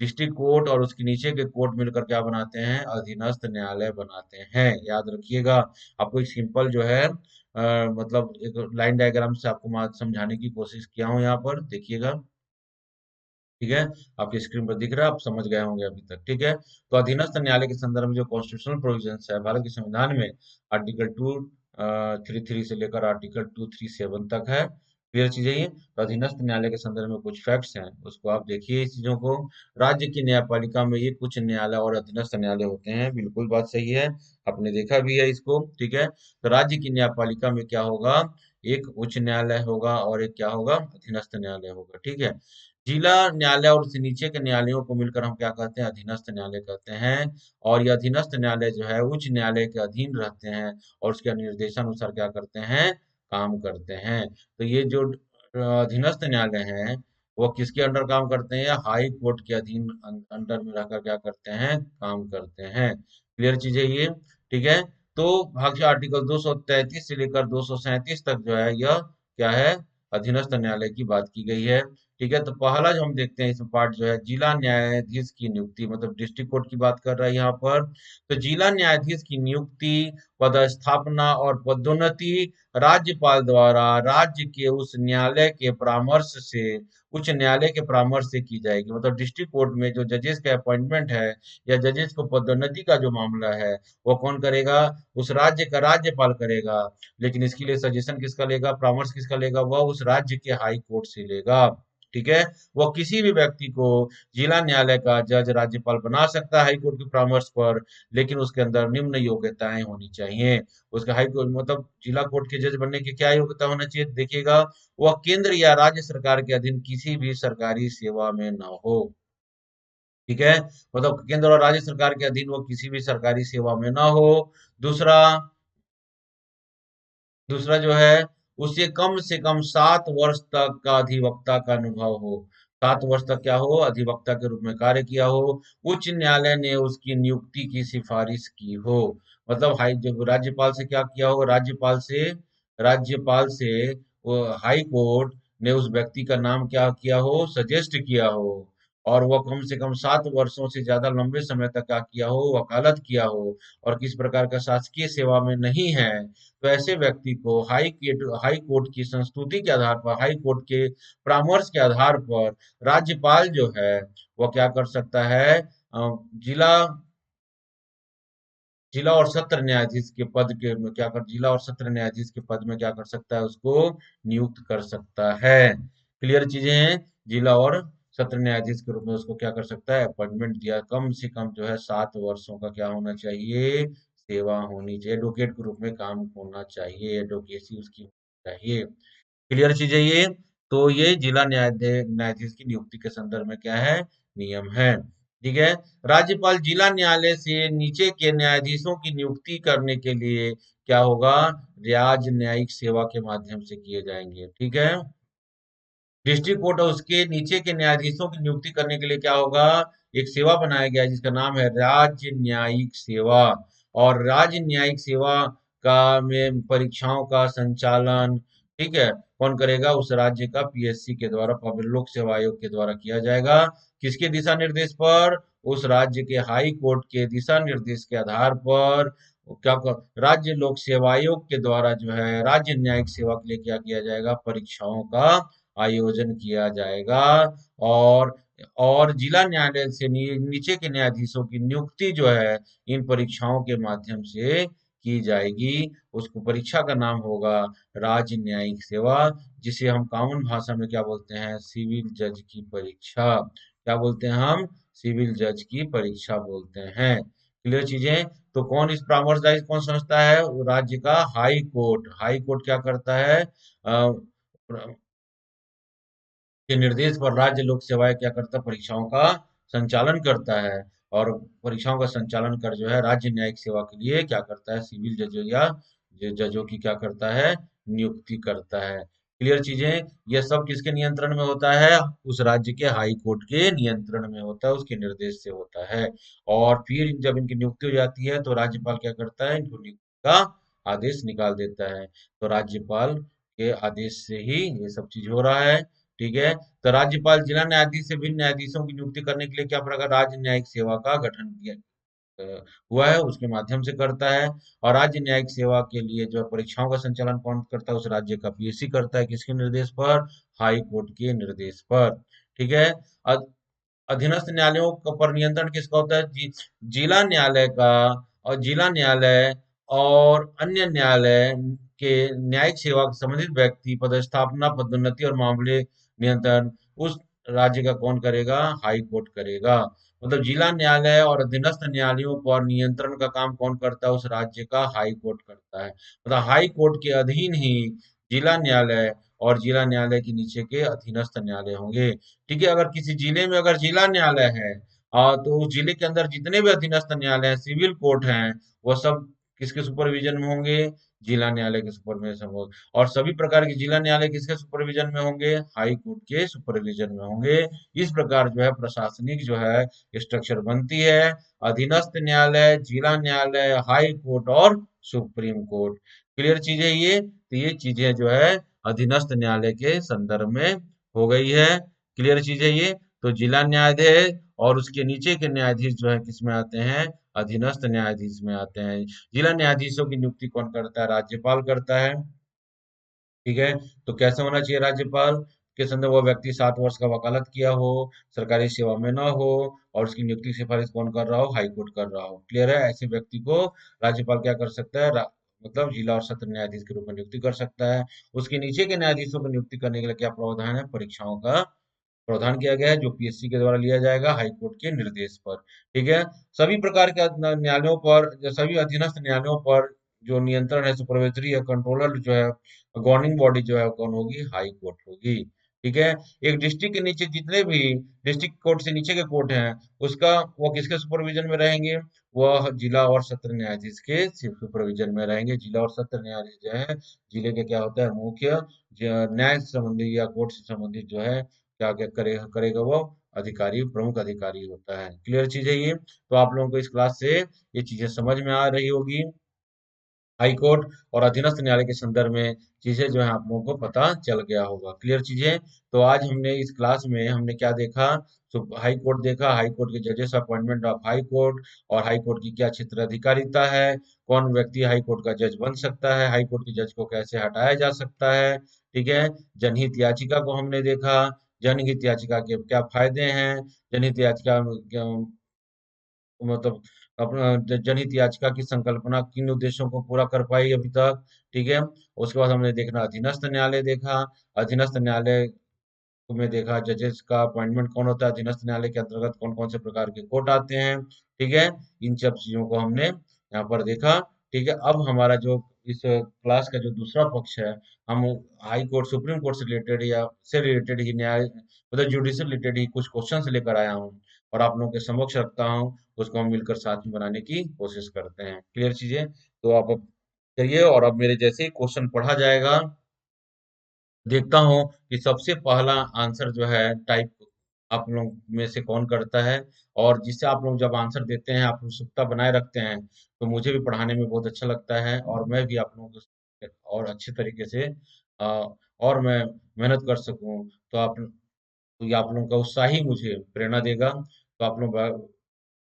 डिस्ट्रिक्ट कोर्ट और उसके नीचे के कोर्ट मिलकर क्या बनाते हैं, अधीनस्थ न्यायालय बनाते हैं, याद रखिएगा। आपको एक सिंपल जो है मतलब एक लाइन डायग्राम से आपको समझाने की कोशिश किया हूँ, यहाँ पर देखिएगा, ठीक है। आपकी स्क्रीन पर दिख रहा है, आप समझ गए होंगे अभी तक, ठीक है। तो अधीनस्थ न्यायालय के संदर्भ में जो कॉन्स्टिट्यूशनल प्रोविजंस है भारत के संविधान में, आर्टिकल 233 से लेकर आर्टिकल 237 तक है। क्लियर चीजें ये। तो अधीनस्थ न्यायालय के संदर्भ में कुछ फैक्ट्स हैं, उसको आप देखिए इस चीजों को। राज्य की न्यायपालिका में ये कुछ न्यायालय और अधीनस्थ न्यायालय होते हैं, बिल्कुल बात सही है, आपने देखा भी है इसको, ठीक है। तो राज्य की न्यायपालिका में क्या होगा, एक उच्च न्यायालय होगा और एक क्या होगा, अधीनस्थ न्यायालय होगा, ठीक है। जिला न्यायालय और उससे नीचे के न्यायालयों को मिलकर हम क्या कहते हैं, अधीनस्थ न्यायालय कहते हैं। और ये अधीनस्थ न्यायालय जो है उच्च न्यायालय के अधीन रहते हैं, और उसके निर्देशानुसार क्या करते हैं, काम करते हैं। तो ये जो अधीनस्थ न्यायालय हैं, वो किसके अंडर काम करते हैं, या हाई कोर्ट के अधीन अंडर में रहकर क्या करते हैं, काम करते हैं। क्लियर चीज है ये, ठीक है। तो भाग आर्टिकल 233 से लेकर 237 तक जो है, यह क्या है, अधीनस्थ न्यायालय की बात की गई है, ठीक है। तो पहला जो हम देखते हैं इसमें पार्ट जो है, जिला न्यायाधीश की नियुक्ति, मतलब डिस्ट्रिक्ट कोर्ट की बात कर रहा है यहाँ पर। तो जिला न्यायाधीश की नियुक्ति, पदस्थापना और पदोन्नति राज्यपाल द्वारा राज्य के उस न्यायालय के परामर्श से, उच्च न्यायालय के परामर्श से की जाएगी। मतलब डिस्ट्रिक्ट कोर्ट में जो जजेस का अपॉइंटमेंट है, या जजेस को पदोन्नति का जो मामला है, वो कौन करेगा, उस राज्य का राज्यपाल करेगा। लेकिन इसके लिए सजेशन किसका लेगा, परामर्श किसका लेगा, वह उस राज्य के हाई कोर्ट से लेगा, ठीक है। वह किसी भी व्यक्ति को जिला न्यायालय का जज राज्यपाल बना सकता है हाई कोर्ट के परामर्श पर, लेकिन उसके अंदर निम्न योग्यताएं होनी चाहिए। उसका हाई कोर्ट मतलब जिला कोर्ट के जज बनने की क्या योग्यता होना चाहिए, देखिएगा, वह केंद्र या राज्य सरकार के अधीन किसी भी सरकारी सेवा में न हो, ठीक है। मतलब केंद्र और राज्य सरकार के अधीन वो किसी भी सरकारी सेवा में ना हो। दूसरा, दूसरा जो है, उसे कम से कम 7 वर्ष तक का अधिवक्ता का अनुभव हो। 7 वर्ष तक क्या हो, अधिवक्ता के रूप में कार्य किया हो। उच्च न्यायालय ने उसकी नियुक्ति की सिफारिश की हो। मतलब हाई, जब राज्यपाल से क्या किया हो, राज्यपाल से वो हाई कोर्ट ने उस व्यक्ति का नाम क्या किया हो, सजेस्ट किया हो। और वह कम से कम 7 वर्षों से ज्यादा लंबे समय तक क्या किया हो, वकालत किया हो, और किस प्रकार का शासकीय सेवा में नहीं है। तो ऐसे व्यक्ति को हाई कोर्ट की संस्तुति के आधार पर, हाई कोर्ट के परामर्श के आधार पर राज्यपाल जो है, वह क्या कर सकता है, जिला जिला और सत्र न्यायाधीश के पद के में क्या कर जिला और सत्र न्यायाधीश के पद में क्या कर सकता है, उसको नियुक्त कर सकता है। क्लियर चीजें हैं, जिला और सत्र न्यायाधीश के रूप में उसको क्या कर सकता है, अपॉइंटमेंट दिया। कम से कम जो है 7 वर्षों का क्या होना चाहिए, सेवा होनी चाहिए, एडवोकेट के रूप में काम होना चाहिए, एडवोकेसी उसकी होनी चाहिए। क्लियर चीज है ये। तो ये जिला न्यायाधीश की नियुक्ति के संदर्भ में क्या है, नियम है। ठीक है। राज्यपाल जिला न्यायालय से नीचे के न्यायाधीशों की नियुक्ति करने के लिए क्या होगा, राज्य न्यायिक सेवा के माध्यम से किए जाएंगे। ठीक है। डिस्ट्रिक्ट कोर्ट और उसके नीचे के न्यायाधीशों की नियुक्ति करने के लिए क्या होगा, एक सेवा बनाया गया है जिसका नाम है राज्य न्यायिक सेवा। और राज्य न्यायिक सेवा का में परीक्षाओं का संचालन, ठीक है, कौन करेगा, उस राज्य का पीएससी के द्वारा, पब्लिक लोक सेवा आयोग के द्वारा किया जाएगा। किसके दिशा निर्देश पर, उस राज्य के हाई कोर्ट के दिशा निर्देश के आधार पर राज्य लोक सेवा आयोग के द्वारा जो है राज्य न्यायिक सेवा के लिए क्या किया जाएगा, परीक्षाओं का आयोजन किया जाएगा। और और जिला न्यायालय से नीचे के न्यायाधीशों की नियुक्ति जो है इन परीक्षाओं के माध्यम से की जाएगी। उसको परीक्षा का नाम होगा राज्य न्यायिक सेवा, जिसे हम कॉमन भाषा में क्या बोलते हैं, सिविल जज की परीक्षा। क्या बोलते हैं हम, सिविल जज की परीक्षा बोलते हैं। क्लियर चीजें। तो कौन इस परामर्शदायी कौन संस्था है, वो राज्य का हाई कोर्ट। हाई कोर्ट क्या करता है, के निर्देश पर राज्य लोक सेवाएं क्या करता है, परीक्षाओं का संचालन करता है। और परीक्षाओं का संचालन कर जो है राज्य न्यायिक सेवा के लिए क्या करता है, सिविल जजों या जजों की क्या करता है, नियुक्ति करता है। क्लियर चीजें। यह सब किसके नियंत्रण में होता है, उस राज्य के हाई कोर्ट के नियंत्रण में होता है, उसके निर्देश से होता है। और फिर जब इनकी नियुक्ति हो जाती है तो राज्यपाल क्या करता है, इनको नियुक्ति का आदेश निकाल देता है। तो राज्यपाल के आदेश से ही ये सब चीज हो रहा है। ठीक है। तो राज्यपाल जिला न्यायाधीश से भिन्न न्यायाधीशों की नियुक्ति करने के लिए क्या प्रकार राज्य न्यायिक सेवा का गठन किया हुआ है, उसके माध्यम से करता है। और राज्य न्यायिक सेवा के लिए जो है परीक्षाओं का संचालन कौन करता है, उस राज्य का पीएससी करता है। किसके निर्देश पर, हाई कोर्ट के निर्देश पर। ठीक है। अधीनस्थ न्यायालयों पर नियंत्रण किसका होता है, जिला न्यायालय का। और जिला न्यायालय और अन्य न्यायालय के न्यायिक सेवा से संबंधित व्यक्ति पदस्थापना, पदोन्नति और मामले नियंत्रण उस राज्य का कौन करेगा, हाई कोर्ट करेगा। मतलब जिला न्यायालय और अधीनस्थ न्यायालयों पर नियंत्रण का काम कौन करता है, उस राज्य का हाई कोर्ट करता है। मतलब हाई कोर्ट के अधीन ही जिला न्यायालय और जिला न्यायालय के नीचे के अधीनस्थ न्यायालय होंगे। ठीक है। अगर किसी जिले में अगर जिला न्यायालय है, तो उस जिले के अंदर जितने भी अधीनस्थ न्यायालय हैं, सिविल कोर्ट हैं, वो सब किसके सुपरविजन में होंगे, जिला न्यायालय के सुपरविजन में होंगे। और सभी प्रकार के जिला न्यायालय किसके सुपरविजन में होंगे, हाई कोर्ट के सुपरविजन में होंगे। इस प्रकार जो है प्रशासनिक जो है स्ट्रक्चर बनती है, अधीनस्थ न्यायालय, जिला न्यायालय, हाई कोर्ट और सुप्रीम कोर्ट। क्लियर चीज है ये। तो ये चीजें जो है अधीनस्थ न्यायालय के संदर्भ में हो गई है। क्लियर चीज है ये। तो जिला न्यायाधीश और उसके नीचे के न्यायाधीश जो है किस में आते हैं, अधीनस्थ न्यायाधीश में आते हैं। जिला न्यायाधीशों की नियुक्ति कौन करता है, राज्यपाल करता है। ठीक है। तो कैसे होना चाहिए, राज्यपाल के संदर्भ वो व्यक्ति 7 वर्ष का वकालत किया हो, सरकारी सेवा में न हो, और उसकी नियुक्ति की सिफारिश कौन कर रहा हो, हाई कोर्ट कर रहा हो। क्लियर है। ऐसे व्यक्ति को राज्यपाल क्या कर सकता है, मतलब जिला और सत्र न्यायाधीश के रूप में नियुक्ति कर सकता है। उसके नीचे के न्यायाधीशों को नियुक्ति करने के लिए क्या प्रावधान है, परीक्षाओं का प्रावधान किया गया है, जो पीएससी के द्वारा लिया जाएगा हाई कोर्ट के निर्देश पर। ठीक है। सभी प्रकार के न्यायालयों पर, सभी अधीनस्थ न्यायालयों पर जो नियंत्रण है, सुपरवाइजरी या कंट्रोलर जो है, गवर्निंग बॉडी जो है वो कौन होगी, हाई कोर्ट होगी। ठीक है। एक डिस्ट्रिक्ट के नीचे जितने भी डिस्ट्रिक्ट कोर्ट से नीचे के कोर्ट हैं, उसका वो किसके सुपरविजन में रहेंगे, वह जिला और सत्र न्यायाधीश के सुपरविजन में रहेंगे। जिला और सत्र न्यायाधीश जो है, जिले के क्या होता है, मुख्य न्याय से संबंधित या कोर्ट से संबंधित जो है क्या क्या करेगा वो अधिकारी, प्रमुख अधिकारी होता है। क्लियर चीज है ये। तो आप लोगों को इस क्लास से ये चीजें समझ में आ रही होगी। हाई कोर्ट और अधीनस्थ न्यायालय के संदर्भ में चीजें जो है आप लोगों को पता चल गया होगा। क्लियर चीजें। तो आज हमने इस क्लास में हमने क्या देखा, तो हाई कोर्ट देखा, हाई कोर्ट के जजेस अपॉइंटमेंट ऑफ हाई कोर्ट, और हाई कोर्ट की क्या क्षेत्र अधिकारिता है, कौन व्यक्ति हाई कोर्ट का जज बन सकता है, हाई कोर्ट के जज को कैसे हटाया जा सकता है। ठीक है। जनहित याचिका को हमने देखा, जनहित याचिका के क्या फायदे हैं, जनहित याचिका मतलब अपना जनहित याचिका की संकल्पना किन उद्देश्यों को पूरा कर पाई अभी तक। ठीक है। उसके बाद हमने देखना अधीनस्थ न्यायालय देखा। अधीनस्थ न्यायालय में देखा जजेस का अपॉइंटमेंट कौन होता है, अधीनस्थ न्यायालय के अंतर्गत कौन कौन से प्रकार के कोर्ट आते हैं, ठीक है। इन सब चीजों को हमने यहाँ पर देखा, ठीक है। अब हमारा जो इस क्लास का जो दूसरा पक्ष है, हम हाई कोर्ट सुप्रीम कोर्ट से रिलेटेड या से रिलेटेड ही न्याय मतलब जुडिशल रिलेटेड ही कुछ क्वेश्चन लेकर आया हूँ और आप लोगों के समक्ष रखता हूँ। उसको हम मिलकर साथ में बनाने की कोशिश करते हैं। क्लियर चीजें? तो आप अब करिए और अब मेरे जैसे ही क्वेश्चन पढ़ा जाएगा, देखता हूँ कि सबसे पहला आंसर जो है टाइप आप लोग में से कौन करता है। और जिससे आप लोग जब आंसर देते हैं, आप उत्सुकता बनाए रखते हैं, तो मुझे भी पढ़ाने में बहुत अच्छा लगता है और मैं भी आप लोगों को और अच्छे तरीके से और मैं मेहनत कर सकूं। तो आप लोगों का उत्साह ही मुझे प्रेरणा देगा। तो आप लोग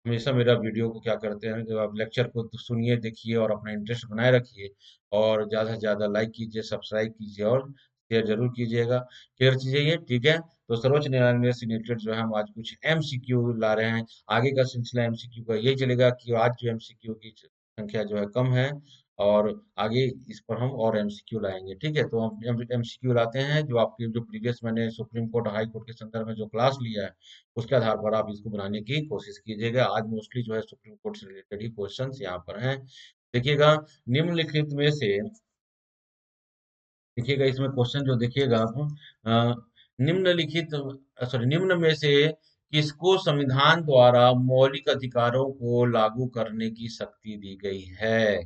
हमेशा मेरा वीडियो को क्या करते हैं, जब आप लेक्चर को तो सुनिए, देखिए और अपना इंटरेस्ट बनाए रखिए और ज़्यादा से ज़्यादा लाइक कीजिए, सब्सक्राइब कीजिए और शेयर जरूर कीजिएगा। क्लियर चीज़ है ये, ठीक है। तो सर्वोच्च न्यायालय से रिलेटेड जो है हम आज कुछ एमसीक्यू ला रहे हैं। आगे का सिलसिला एमसीक्यू का यही चलेगा कि आज जो एमसीक्यू की संख्या जो है कम है और आगे इस पर हम और एमसीक्यू लाएंगे, ठीक है। तो हम एमसीक्यू लाते हैं जो आपके जो प्रीवियस मैंने सुप्रीम कोर्ट हाई कोर्ट के संदर्भ में जो क्लास लिया है, उसके आधार पर आप इसको बनाने की कोशिश कीजिएगा। आज मोस्टली जो है सुप्रीम कोर्ट से रिलेटेड ही क्वेश्चंस यहाँ पर हैं। देखिएगा, निम्नलिखित में से देखिएगा इसमें क्वेश्चन जो देखिएगा आप, निम्नलिखित सॉरी निम्न में से किसको संविधान द्वारा मौलिक अधिकारों को लागू करने की शक्ति दी गई है?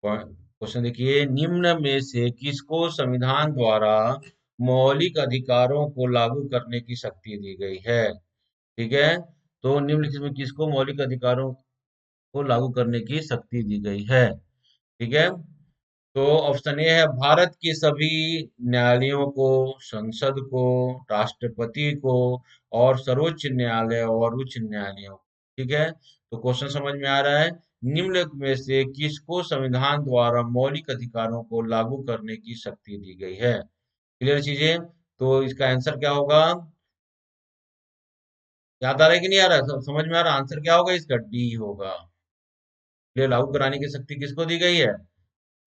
क्वेश्चन देखिए, निम्न में से किसको संविधान द्वारा मौलिक अधिकारों को लागू करने की शक्ति दी गई है? ठीक है। तो निम्नलिखित में किसको मौलिक अधिकारों को लागू करने की शक्ति दी गई है? ठीक है। तो ऑप्शन ए है भारत के सभी न्यायालयों को, संसद को, राष्ट्रपति को और सर्वोच्च न्यायालय और उच्च न्यायालयों को। ठीक है। तो क्वेश्चन समझ में आ रहा है? निम्नलिखित में से किसको संविधान द्वारा मौलिक अधिकारों को लागू करने की शक्ति दी गई है? क्लियर चीजें? तो इसका आंसर क्या होगा? याद आ रहा है कि नहीं आ रहा है? समझ में आ रहा है? आंसर क्या होगा इसका? डी होगा। ये लागू कराने की शक्ति किसको दी गई है?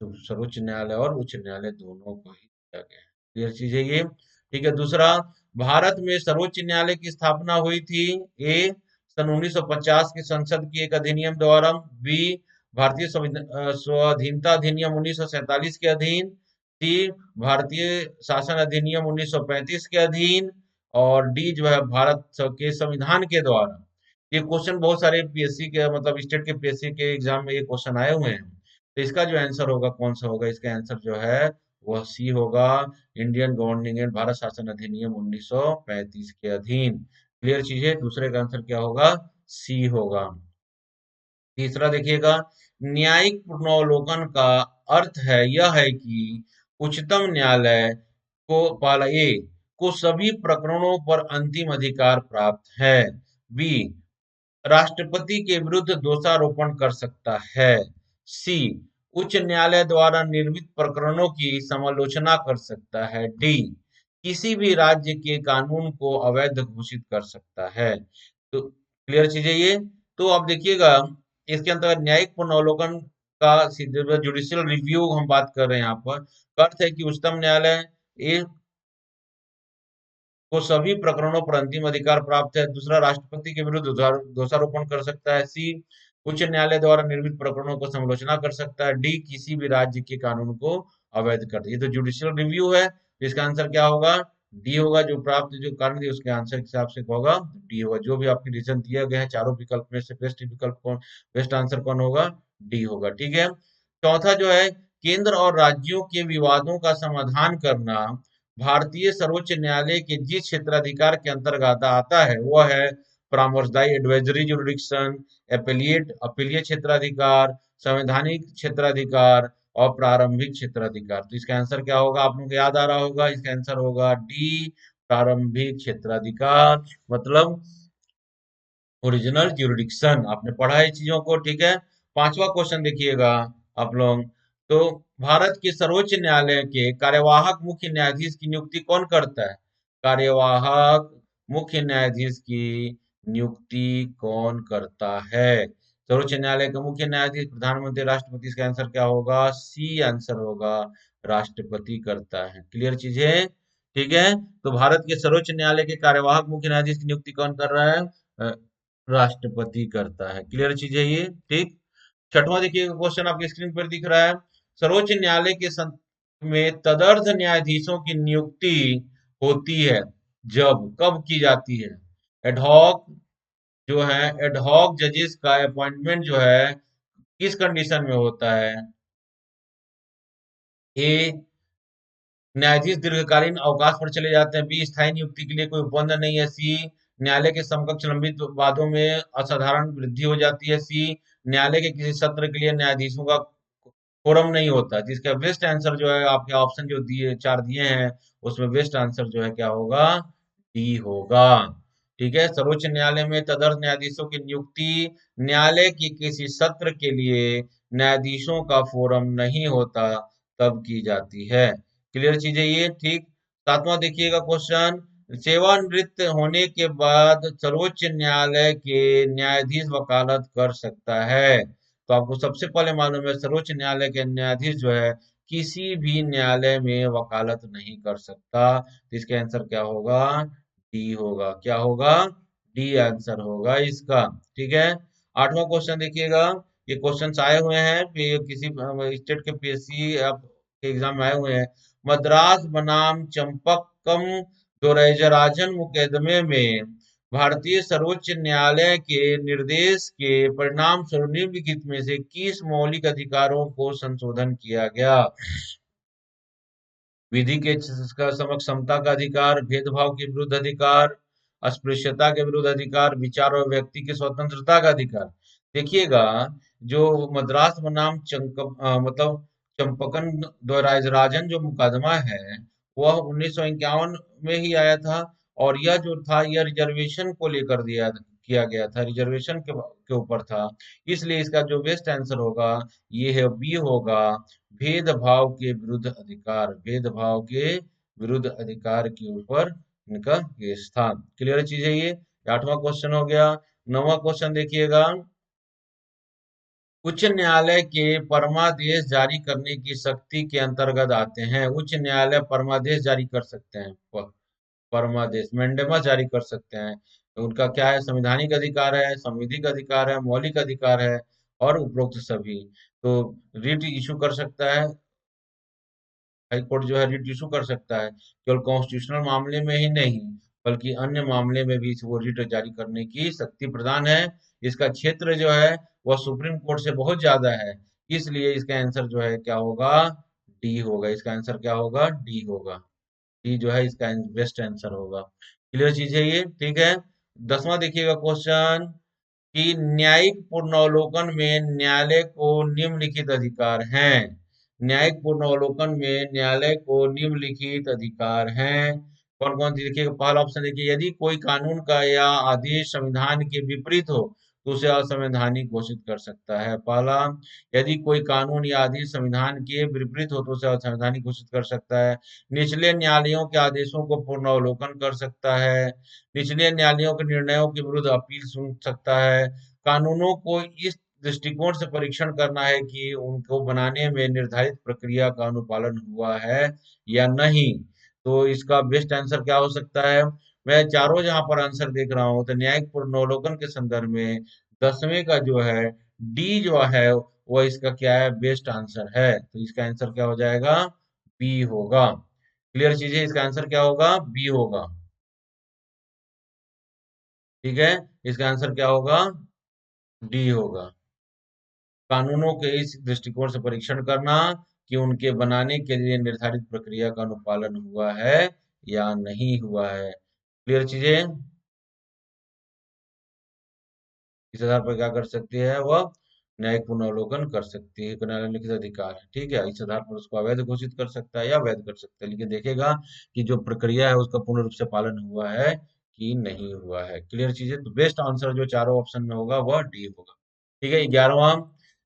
तो सर्वोच्च न्यायालय और उच्च न्यायालय दोनों को ही दिया गया है। क्लियर चीज है ये, ठीक है। दूसरा, भारत में सर्वोच्च न्यायालय की स्थापना हुई थी। ए सन 1950 की संसद की एक अधिनियम द्वारा। बी भारतीय स्वाधीनता अधिनियम 1947 के अधीन। सी भारतीय शासन अधिनियम 1935 के अधीन। और डी जो है भारत के संविधान के द्वारा। ये क्वेश्चन बहुत सारे पीएससी के मतलब स्टेट के पीएससी के एग्जाम में ये क्वेश्चन आए हुए हैं। तो इसका जो आंसर होगा कौन सा होगा? इसका आंसर जो है वह सी होगा, इंडियन गवर्निंग एंड भारत शासन अधिनियम 1935 के अधीन। क्लियर चीज है? दूसरे का आंसर क्या होगा? सी होगा। तीसरा देखिएगा, न्यायिक पुनर्वलोकन का अर्थ है यह है कि उच्चतम न्यायालय को पाला ए को सभी प्रकरणों पर अंतिम अधिकार प्राप्त है। बी राष्ट्रपति के विरुद्ध दोषारोपण कर सकता है। सी उच्च न्यायालय द्वारा निर्मित प्रकरणों की समालोचना कर सकता है। डी किसी भी राज्य के कानून को अवैध घोषित कर सकता है। तो क्लियर चीज है ये। तो आप देखिएगा, इसके अंतर्गत न्यायिक पुनर्वलोकन का जुडिशियल रिव्यू हम बात कर रहे हैं यहाँ पर। का अर्थ है कि उच्चतम न्यायालय ए को सभी प्रकरणों पर अंतिम अधिकार प्राप्त है। दूसरा, राष्ट्रपति के विरुद्ध दोषारोपण कर सकता है। सी उच्च न्यायालय द्वारा निर्मित प्रकरणों को समालोचना कर सकता है। डी किसी भी राज्य के कानून को अवैध कर। ये तो जुडिशियल रिव्यू है, तो इसका आंसर क्या होगा? डी होगा। जो प्राप्त जो कारण दिए उसके आंसर के हिसाब से होगा डी होगा। जो भी आपके रीजन दिए गए हैं चारों विकल्प में से बेस्ट विकल्प कौन, बेस्ट आंसर कौन होगा? डी होगा। ठीक है। चौथा जो है, केंद्र और राज्यों के विवादों का समाधान करना भारतीय सर्वोच्च न्यायालय के जिस क्षेत्राधिकार के अंतर्गत आता है वह है परामर्शदायी एडवाइजरी जुरिडिक्शन, एपेलिएट अपीलीय क्षेत्राधिकार, संवैधानिक क्षेत्राधिकार और प्रारंभिक क्षेत्राधिकार। तो इसका आंसर क्या होगा? आप लोगों को याद आ रहा होगा, इसका आंसर होगा डी प्रारंभिक क्षेत्राधिकार, मतलब ओरिजिनल ज्यूरिडिक्शन। आपने पढ़ा है चीजों को, ठीक है। पांचवा क्वेश्चन देखिएगा आप लोग। तो भारत के सर्वोच्च न्यायालय के कार्यवाहक मुख्य न्यायाधीश की नियुक्ति कौन करता है? कार्यवाहक मुख्य न्यायाधीश की नियुक्ति कौन करता है? सर्वोच्च न्यायालय का मुख्य न्यायाधीश प्रधानमंत्री, राष्ट्रपति। इसका आंसर क्या होगा? सी आंसर होगा, राष्ट्रपति करता है। क्लियर चीज है? ठीक है। तो भारत के सर्वोच्च न्यायालय के कार्यवाहक मुख्य न्यायाधीश की नियुक्ति कौन कर रहा है? राष्ट्रपति करता है। क्लियर चीज है ये, ठीक। छठवां देखिए क्वेश्चन आपकी स्क्रीन पर दिख रहा है। सर्वोच्च न्यायालय के में तदर्थ न्यायाधीशों की नियुक्ति होती है जब, कब की जाती है? एडहॉक जो है, एडहॉक जजेस का अपॉइंटमेंट जो है किस कंडीशन में होता है? ए, न्यायाधीश दीर्घकालीन अवकाश पर चले जाते हैं। बी, स्थायी नियुक्ति के लिए कोई उपबंध नहीं है। सी, न्यायालय के समकक्ष लंबित वादों में असाधारण वृद्धि हो जाती है। सी, न्यायालय के किसी सत्र के लिए न्यायाधीशों का कोरम नहीं होता। जिसका बेस्ट आंसर जो है, आपके ऑप्शन जो दिए, चार दिए हैं, उसमें बेस्ट आंसर जो है क्या होगा? डी होगा। ठीक है। सर्वोच्च न्यायालय में तदर्थ न्यायाधीशों की नियुक्ति न्यायालय के किसी सत्र के लिए न्यायाधीशों का फोरम नहीं होता तब की जाती है। क्लियर चीज है ये, ठीक। सातवां देखिएगा क्वेश्चन। सेवानिवृत्त होने के बाद सर्वोच्च न्यायालय के न्यायाधीश वकालत कर सकता है। तो आपको सबसे पहले मालूम है, सर्वोच्च न्यायालय के न्यायाधीश जो है किसी भी न्यायालय में वकालत नहीं कर सकता। तो इसका आंसर क्या होगा? डी होगा। क्या होगा? डी आंसर होगा इसका। ठीक है। आठवां क्वेश्चन देखिएगा। ये क्वेश्चन आए हुए हैं किसी स्टेट के पीएससी के एग्जाम में आए हुए हैं। मद्रास बनाम चंपक्कम दोरैजराजन मुकदमे में भारतीय सर्वोच्च न्यायालय के निर्देश के परिणाम स्वरूप निम्नलिखित में से किस मौलिक अधिकारों को संशोधन किया गया? विधि के का समक्ष समता का अधिकार, भेदभाव के विरुद्ध अधिकार, अस्पृश्यता के विरुद्ध अधिकार, विचार और व्यक्ति की स्वतंत्रता का अधिकार। देखिएगा, जो मद्रास बनाम मतलब चंपकन द्वाराजराजन जो मुकदमा है, वह 1951 में ही आया था। और यह जो था, यह रिजर्वेशन को लेकर किया गया था, रिजर्वेशन के ऊपर था। इसलिए इसका जो बेस्ट आंसर होगा, ये है बी होगा, भेदभाव के विरुद्ध अधिकार। भेदभाव के विरुद्ध अधिकार के ऊपर इनका केस था। क्लियर चीज है ये। आठवां क्वेश्चन हो गया। नौवां क्वेश्चन देखिएगा। उच्च न्यायालय के परमादेश जारी करने की शक्ति के अंतर्गत आते हैं। उच्च न्यायालय परमादेश जारी कर सकते हैं। परमादेश मैंडेमस जारी कर सकते हैं। तो उनका क्या है? संवैधानिक अधिकार है, संविधिक अधिकार है, मौलिक अधिकार है, और उपरोक्त सभी। तो रिट इशू कर सकता है, हाई कोर्ट जो है रिट इशू कर सकता है। केवल कॉन्स्टिट्यूशनल मामले में ही नहीं, बल्कि अन्य मामले में भी वो रिट जारी करने की शक्ति प्रदान है। इसका क्षेत्र जो है वह सुप्रीम कोर्ट से बहुत ज्यादा है। इसलिए इसका आंसर जो है क्या होगा? डी होगा। इसका आंसर क्या होगा? डी होगा। डी जो है इसका बेस्ट आंसर होगा। क्लियर चीज है ये, ठीक है। 10वां देखिएगा क्वेश्चन कि न्यायिक पुनर्वलोकन में न्यायालय को निम्नलिखित अधिकार हैं। न्यायिक पुनर्वलोकन में न्यायालय को निम्नलिखित अधिकार हैं। कौन कौन सी देखिएगा? पहला ऑप्शन देखिए, यदि कोई कानून का या आदेश संविधान के विपरीत हो तो उसे असंवैधानिक घोषित कर सकता है। पहला, यदि कोई कानून या आदेश संविधान के विपरीत हो तो उसे असंवैधानिक घोषित कर सकता है। निचले न्यायालयों के आदेशों को पुनर्वलोकन कर सकता है। निचले न्यायालयों के निर्णयों के विरुद्ध अपील सुन सकता है। कानूनों को इस दृष्टिकोण से परीक्षण करना है कि उनको बनाने में निर्धारित प्रक्रिया का अनुपालन हुआ है या नहीं। तो इसका बेस्ट आंसर क्या हो सकता है? मैं चारों जहां पर आंसर देख रहा हूं, तो न्यायिक पुनर्वलोकन के संदर्भ में 10वें का जो है डी जो है वो इसका क्या है? बेस्ट आंसर है। तो इसका आंसर क्या हो जाएगा? बी होगा। क्लियर चीजें, इसका आंसर क्या होगा? बी होगा। ठीक है। इसका आंसर क्या होगा? डी होगा। कानूनों के इस दृष्टिकोण से परीक्षण करना कि उनके बनाने के लिए निर्धारित प्रक्रिया का अनुपालन हुआ है या नहीं हुआ है। क्लियर चीजें। इस आधार पर क्या कर सकती है वह? न्यायिक पुनर्वलोकन कर सकती है। न्यायालय में लिखित अधिकार है, ठीक है। इस आधार पर उसको अवैध घोषित कर सकता है या वैध कर सकता है, लेकिन देखेगा कि जो प्रक्रिया है उसका पूर्ण रूप से पालन हुआ है कि नहीं हुआ है। क्लियर चीजें। तो बेस्ट आंसर जो चारों ऑप्शन में होगा वह डी होगा। ठीक है। 11वां,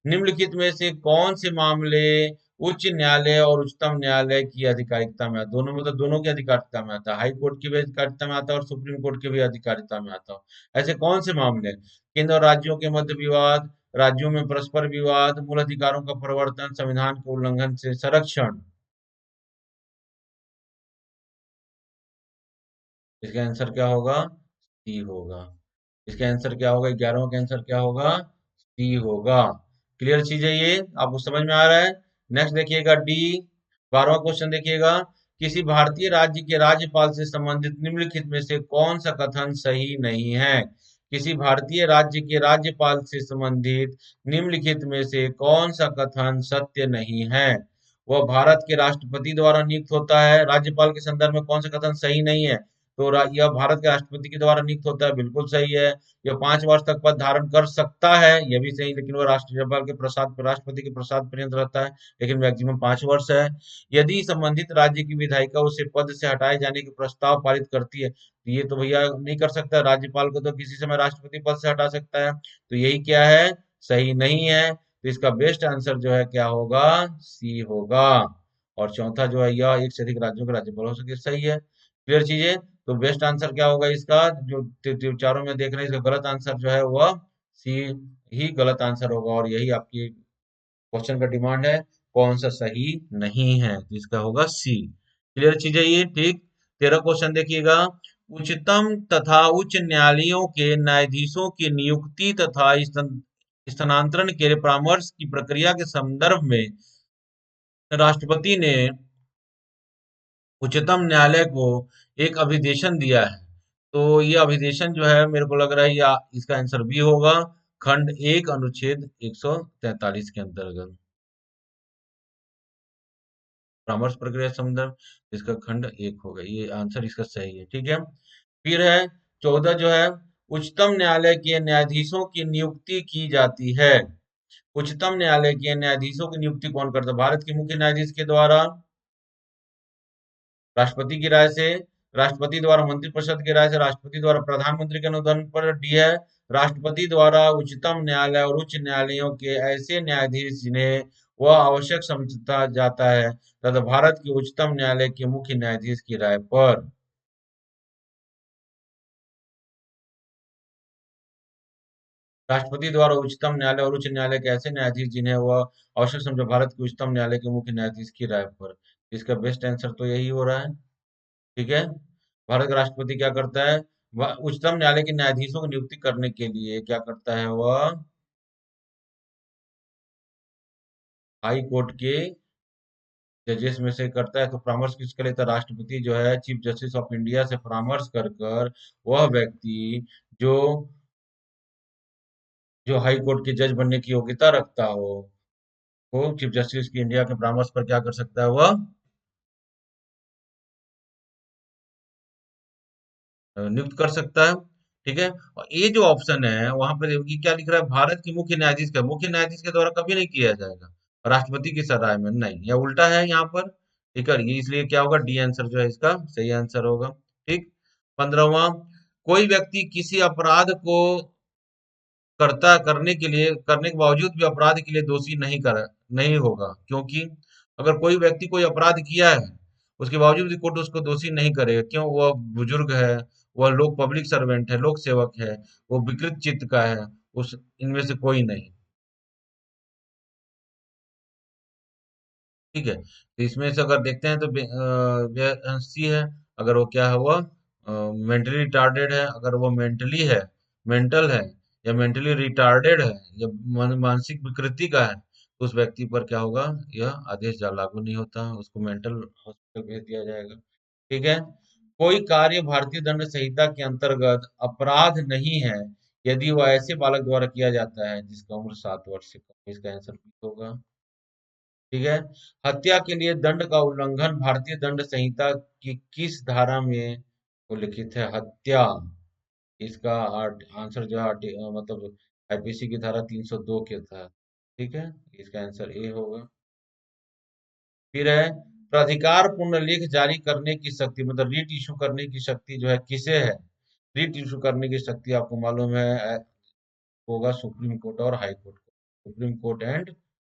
निम्नलिखित में से कौन से मामले उच्च न्यायालय और उच्चतम न्यायालय की अधिकारिता में दोनों, मतलब दोनों की अधिकारिता में आता है? हाई कोर्ट की भी अधिकारिता में आता है और सुप्रीम कोर्ट की भी अधिकारिता में आता है। ऐसे कौन से मामले हैं? केंद्र और राज्यों के मध्य विवाद, राज्यों में परस्पर विवाद, मूल अधिकारों का प्रवर्तन, संविधान के उल्लंघन से संरक्षण। इसका आंसर क्या होगा? सी होगा। इसका आंसर क्या होगा? 11वां का आंसर क्या होगा? सी होगा। क्लियर चीज है ये? आपको समझ में आ रहा है? नेक्स्ट देखिएगा डी। 12वां क्वेश्चन देखिएगा। किसी भारतीय राज्य के राज्यपाल से संबंधित निम्नलिखित में से कौन सा कथन सही नहीं है? किसी भारतीय राज्य के राज्यपाल से संबंधित निम्नलिखित में से कौन सा कथन सत्य नहीं है? वह भारत के राष्ट्रपति द्वारा नियुक्त होता है। राज्यपाल के संदर्भ में कौन सा कथन सही नहीं है? तो यह भारत के राष्ट्रपति के द्वारा नियुक्त होता है, बिल्कुल सही है। यह 5 वर्ष तक पद धारण कर सकता है, यह भी सही, लेकिन वह राज्यपाल के प्रसाद राष्ट्रपति के प्रसाद पर्यंत रहता है, लेकिन मैक्सिमम 5 वर्ष है। यदि संबंधित राज्य की विधायिका उसे पद से हटाए जाने के प्रस्ताव पारित करती है, तो ये तो भैया नहीं कर सकता। राज्यपाल को तो किसी समय राष्ट्रपति पद से हटा सकता है, तो यही क्या है? सही नहीं है। तो इसका बेस्ट आंसर जो है क्या होगा? सी होगा। और चौथा जो है, यह एक से अधिक राज्यों के राज्यपाल हो सके, सही है। क्लियर चीजें? तो बेस्ट आंसर क्या होगा इसका? जो जो चारों में देख रहे हैं, इसका गलत आंसर जो है वह सी ही गलत आंसर होगा, और यही आपकी क्वेश्चन का डिमांड है, कौन सा सही नहीं है, तो इसका होगा सी। क्लियर चीज है ये? ठीक। 13 क्वेश्चन देखिएगा। उच्चतम तथा उच्च न्यायालयों के न्यायाधीशों की नियुक्ति तथा स्थानांतरण के परामर्श की प्रक्रिया के संदर्भ में राष्ट्रपति ने उच्चतम न्यायालय को एक अभिदेशन दिया है। तो ये अभिदेशन जो है, मेरे को लग रहा है या इसका आंसर बी होगा, खंड 1 अनुच्छेद 143 के अंतर्गत परामर्श प्रक्रिया संदर्भ, इसका खंड 1 होगा, ये आंसर इसका सही है। ठीक है। फिर है 14 जो है, उच्चतम न्यायालय के न्यायाधीशों की नियुक्ति की जाती है। उच्चतम न्यायालय के न्यायाधीशों की नियुक्ति कौन करता है? भारत के मुख्य न्यायाधीश के द्वारा, राष्ट्रपति की राय से, राष्ट्रपति द्वारा मंत्रिपरिषद की राय से, राष्ट्रपति द्वारा प्रधानमंत्री के अनुदान पर। डी है, राष्ट्रपति द्वारा उच्चतम न्यायालय और उच्च न्यायालयों के ऐसे न्यायाधीश जिन्हें वह आवश्यक समझता जाता है तथा भारत के उच्चतम न्यायालय के मुख्य न्यायाधीश की राय पर। राष्ट्रपति द्वारा उच्चतम न्यायालय और उच्च न्यायालय के ऐसे न्यायाधीश जिन्हें वह आवश्यक समझे भारत के उच्चतम न्यायालय के मुख्य न्यायाधीश की राय पर। इसका बेस्ट आंसर तो यही हो रहा है। ठीक है। भारत का राष्ट्रपति क्या करता है? वह उच्चतम न्यायालय के न्यायाधीशों की नियुक्ति करने के लिए क्या करता है? वह हाई कोर्ट के जजेस में से करता है। तो परामर्श किसका लेता है? राष्ट्रपति जो है चीफ जस्टिस ऑफ इंडिया से परामर्श कर कर वह व्यक्ति जो जो हाई कोर्ट के जज बनने की योग्यता रखता हो, वो चीफ जस्टिस की इंडिया के परामर्श पर क्या कर सकता है? वह नियुक्त कर सकता है। ठीक है। और ये जो ऑप्शन है वहां पर ये क्या लिख रहा है? भारत के मुख्य न्यायाधीश का, मुख्य न्यायाधीश के द्वारा कभी नहीं किया जाएगा, राष्ट्रपति की सलाह में नहीं, या उल्टा है यहाँ पर। ठीक है, ये इसलिए क्या होगा? डी आंसर जो है इसका सही आंसर होगा। ठीक। 15वां, कोई व्यक्ति किसी अपराध को करने के बावजूद भी अपराध के लिए दोषी नहीं होगा, क्योंकि अगर कोई व्यक्ति कोई अपराध किया है, उसके बावजूद भी कोर्ट उसको दोषी नहीं करेगा। क्यों? वह बुजुर्ग है, वह लोग पब्लिक सर्वेंट है, लोक सेवक है, वो विकृत चित्त का है, उस इनमें से कोई नहीं। ठीक है। तो इसमें से अगर देखते हैं तो सी है। अगर वो क्या है, वह मेंटली रिटार्डेड है, अगर वो मेंटली है, मेंटल है, या मेंटली रिटार्डेड है, या मानसिक विकृति का है, तो उस व्यक्ति पर क्या होगा? यह आदेश लागू नहीं होता, उसको मेंटल हॉस्पिटल भेज दिया जाएगा। ठीक है। कोई कार्य भारतीय दंड संहिता के अंतर्गत अपराध नहीं है यदि वह ऐसे बालक द्वारा किया जाता है जिसका उम्र 7 वर्ष से कम। इसका आंसर होगा। ठीक है। हत्या के लिए दंड का उल्लंघन भारतीय दंड संहिता की किस धारा में उल्लिखित है? हत्या, इसका आंसर जो है मतलब आईपीसी की धारा 302 के तहत। ठीक है। इसका आंसर ए होगा। फिर है, प्राधिकार पूर्ण लेख जारी करने की शक्ति, मतलब रीट इशू करने की शक्ति जो है किसे है? रीट इशू करने की शक्ति आपको मालूम है होगा सुप्रीम कोर्ट और हाई कोर्ट को। Supreme court and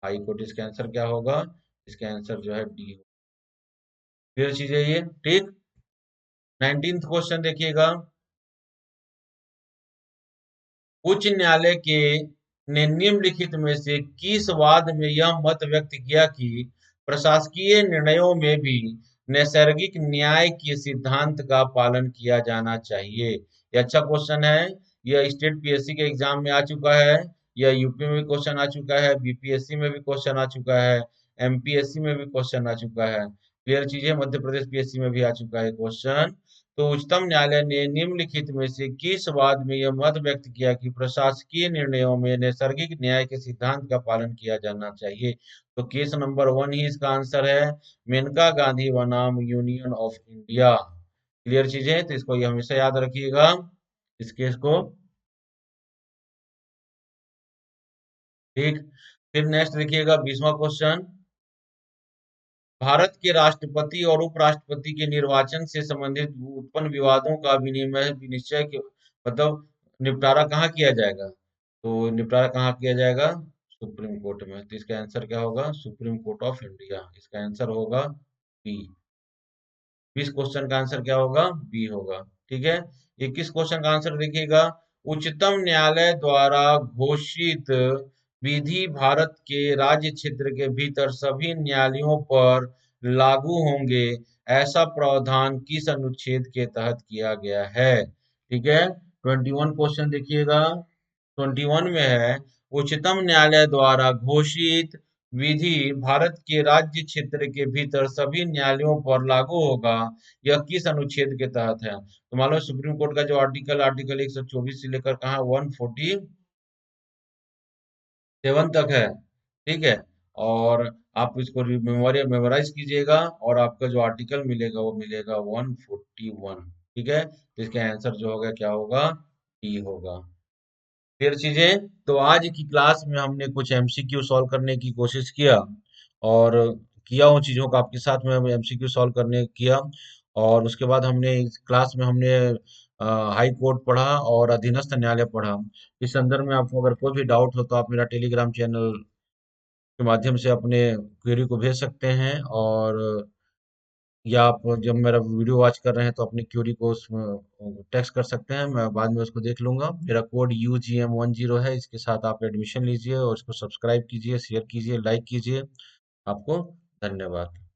high court. इसका आंसर क्या होगा? इसका आंसर जो है डी। क्लियर चीज है ये? ठीक। 19th क्वेश्चन देखिएगा। उच्च न्यायालय के ने निम्नलिखित में से किस वाद में यह मत व्यक्त किया कि प्रशासकीय निर्णयों में भी नैसर्गिक न्याय के सिद्धांत का पालन किया जाना चाहिए। ये अच्छा क्वेश्चन है। यह स्टेट पीएससी के एग्जाम में आ चुका है। यह यूपी में भी क्वेश्चन आ चुका है, बीपीएससी में भी क्वेश्चन आ चुका है, एमपीएससी में भी क्वेश्चन आ चुका है। क्लियर चीजें, मध्य प्रदेश पीएससी में भी आ चुका है क्वेश्चन। तो उच्चतम न्यायालय ने निम्नलिखित में से किस वाद में यह मत व्यक्त किया कि प्रशासकीय निर्णयों में नैसर्गिक न्याय के सिद्धांत का पालन किया जाना चाहिए? तो केस नंबर 1 ही इसका आंसर है। मेनका गांधी बनाम यूनियन ऑफ इंडिया। क्लियर चीजें, तो इसको ये हमेशा याद रखिएगा, इस केस को। ठीक। फिर नेक्स्ट देखिएगा 20वां क्वेश्चन। भारत के राष्ट्रपति और उपराष्ट्रपति के निर्वाचन से संबंधित उत्पन्न विवादों का विनिमय विनिश्चय के मतलब निपटारा कहाँ किया जाएगा? तो निपटारा कहाँ किया जाएगा? सुप्रीम कोर्ट में। तो इसका आंसर क्या होगा? Supreme court of India. इसका आंसर होगा बी। 20 क्वेश्चन का आंसर क्या होगा? बी होगा। ठीक है। 21 क्वेश्चन का आंसर देखिएगा। उच्चतम न्यायालय द्वारा घोषित विधि भारत के राज्य क्षेत्र के भीतर सभी न्यायालयों पर लागू होंगे, ऐसा प्रावधान किस अनुच्छेद के तहत किया गया है? ठीक है। 21 क्वेश्चन देखिएगा। 21 में है, उच्चतम न्यायालय द्वारा घोषित विधि भारत के राज्य क्षेत्र के भीतर सभी न्यायालयों पर लागू होगा, यह किस अनुच्छेद के तहत है? तो मान लो सुप्रीम कोर्ट का जो आर्टिकल 124 से लेकर कहा 147 तक है। ठीक है। और आप इसको मेमोराइज कीजिएगा, और आपका जो आर्टिकल मिलेगा वो मिलेगा 141। ठीक है। तो इसका आंसर जो होगा क्या होगा? डी होगा। फिर चीजें, तो आज की क्लास में हमने कुछ एमसीक्यू सॉल्व करने की कोशिश किया, और किया उन चीजों का आपके साथ में एमसीक्यू सॉल्व करने किया। और उसके बाद हमने इस क्लास में हमने हाई कोर्ट पढ़ा और अधीनस्थ न्यायालय पढ़ा। इस संदर्भ में आपको अगर कोई भी डाउट हो तो आप मेरा टेलीग्राम चैनल के माध्यम से अपने क्वेरी को भेज सकते हैं, और या आप जब मेरा वीडियो वॉच कर रहे हैं तो अपनी क्यूरी को उसमें टेक्स्ट कर सकते हैं, मैं बाद में उसको देख लूंगा। मेरा कोड UGM10 है। इसके साथ आप एडमिशन लीजिए और इसको सब्सक्राइब कीजिए, शेयर कीजिए, लाइक कीजिए। आपको धन्यवाद।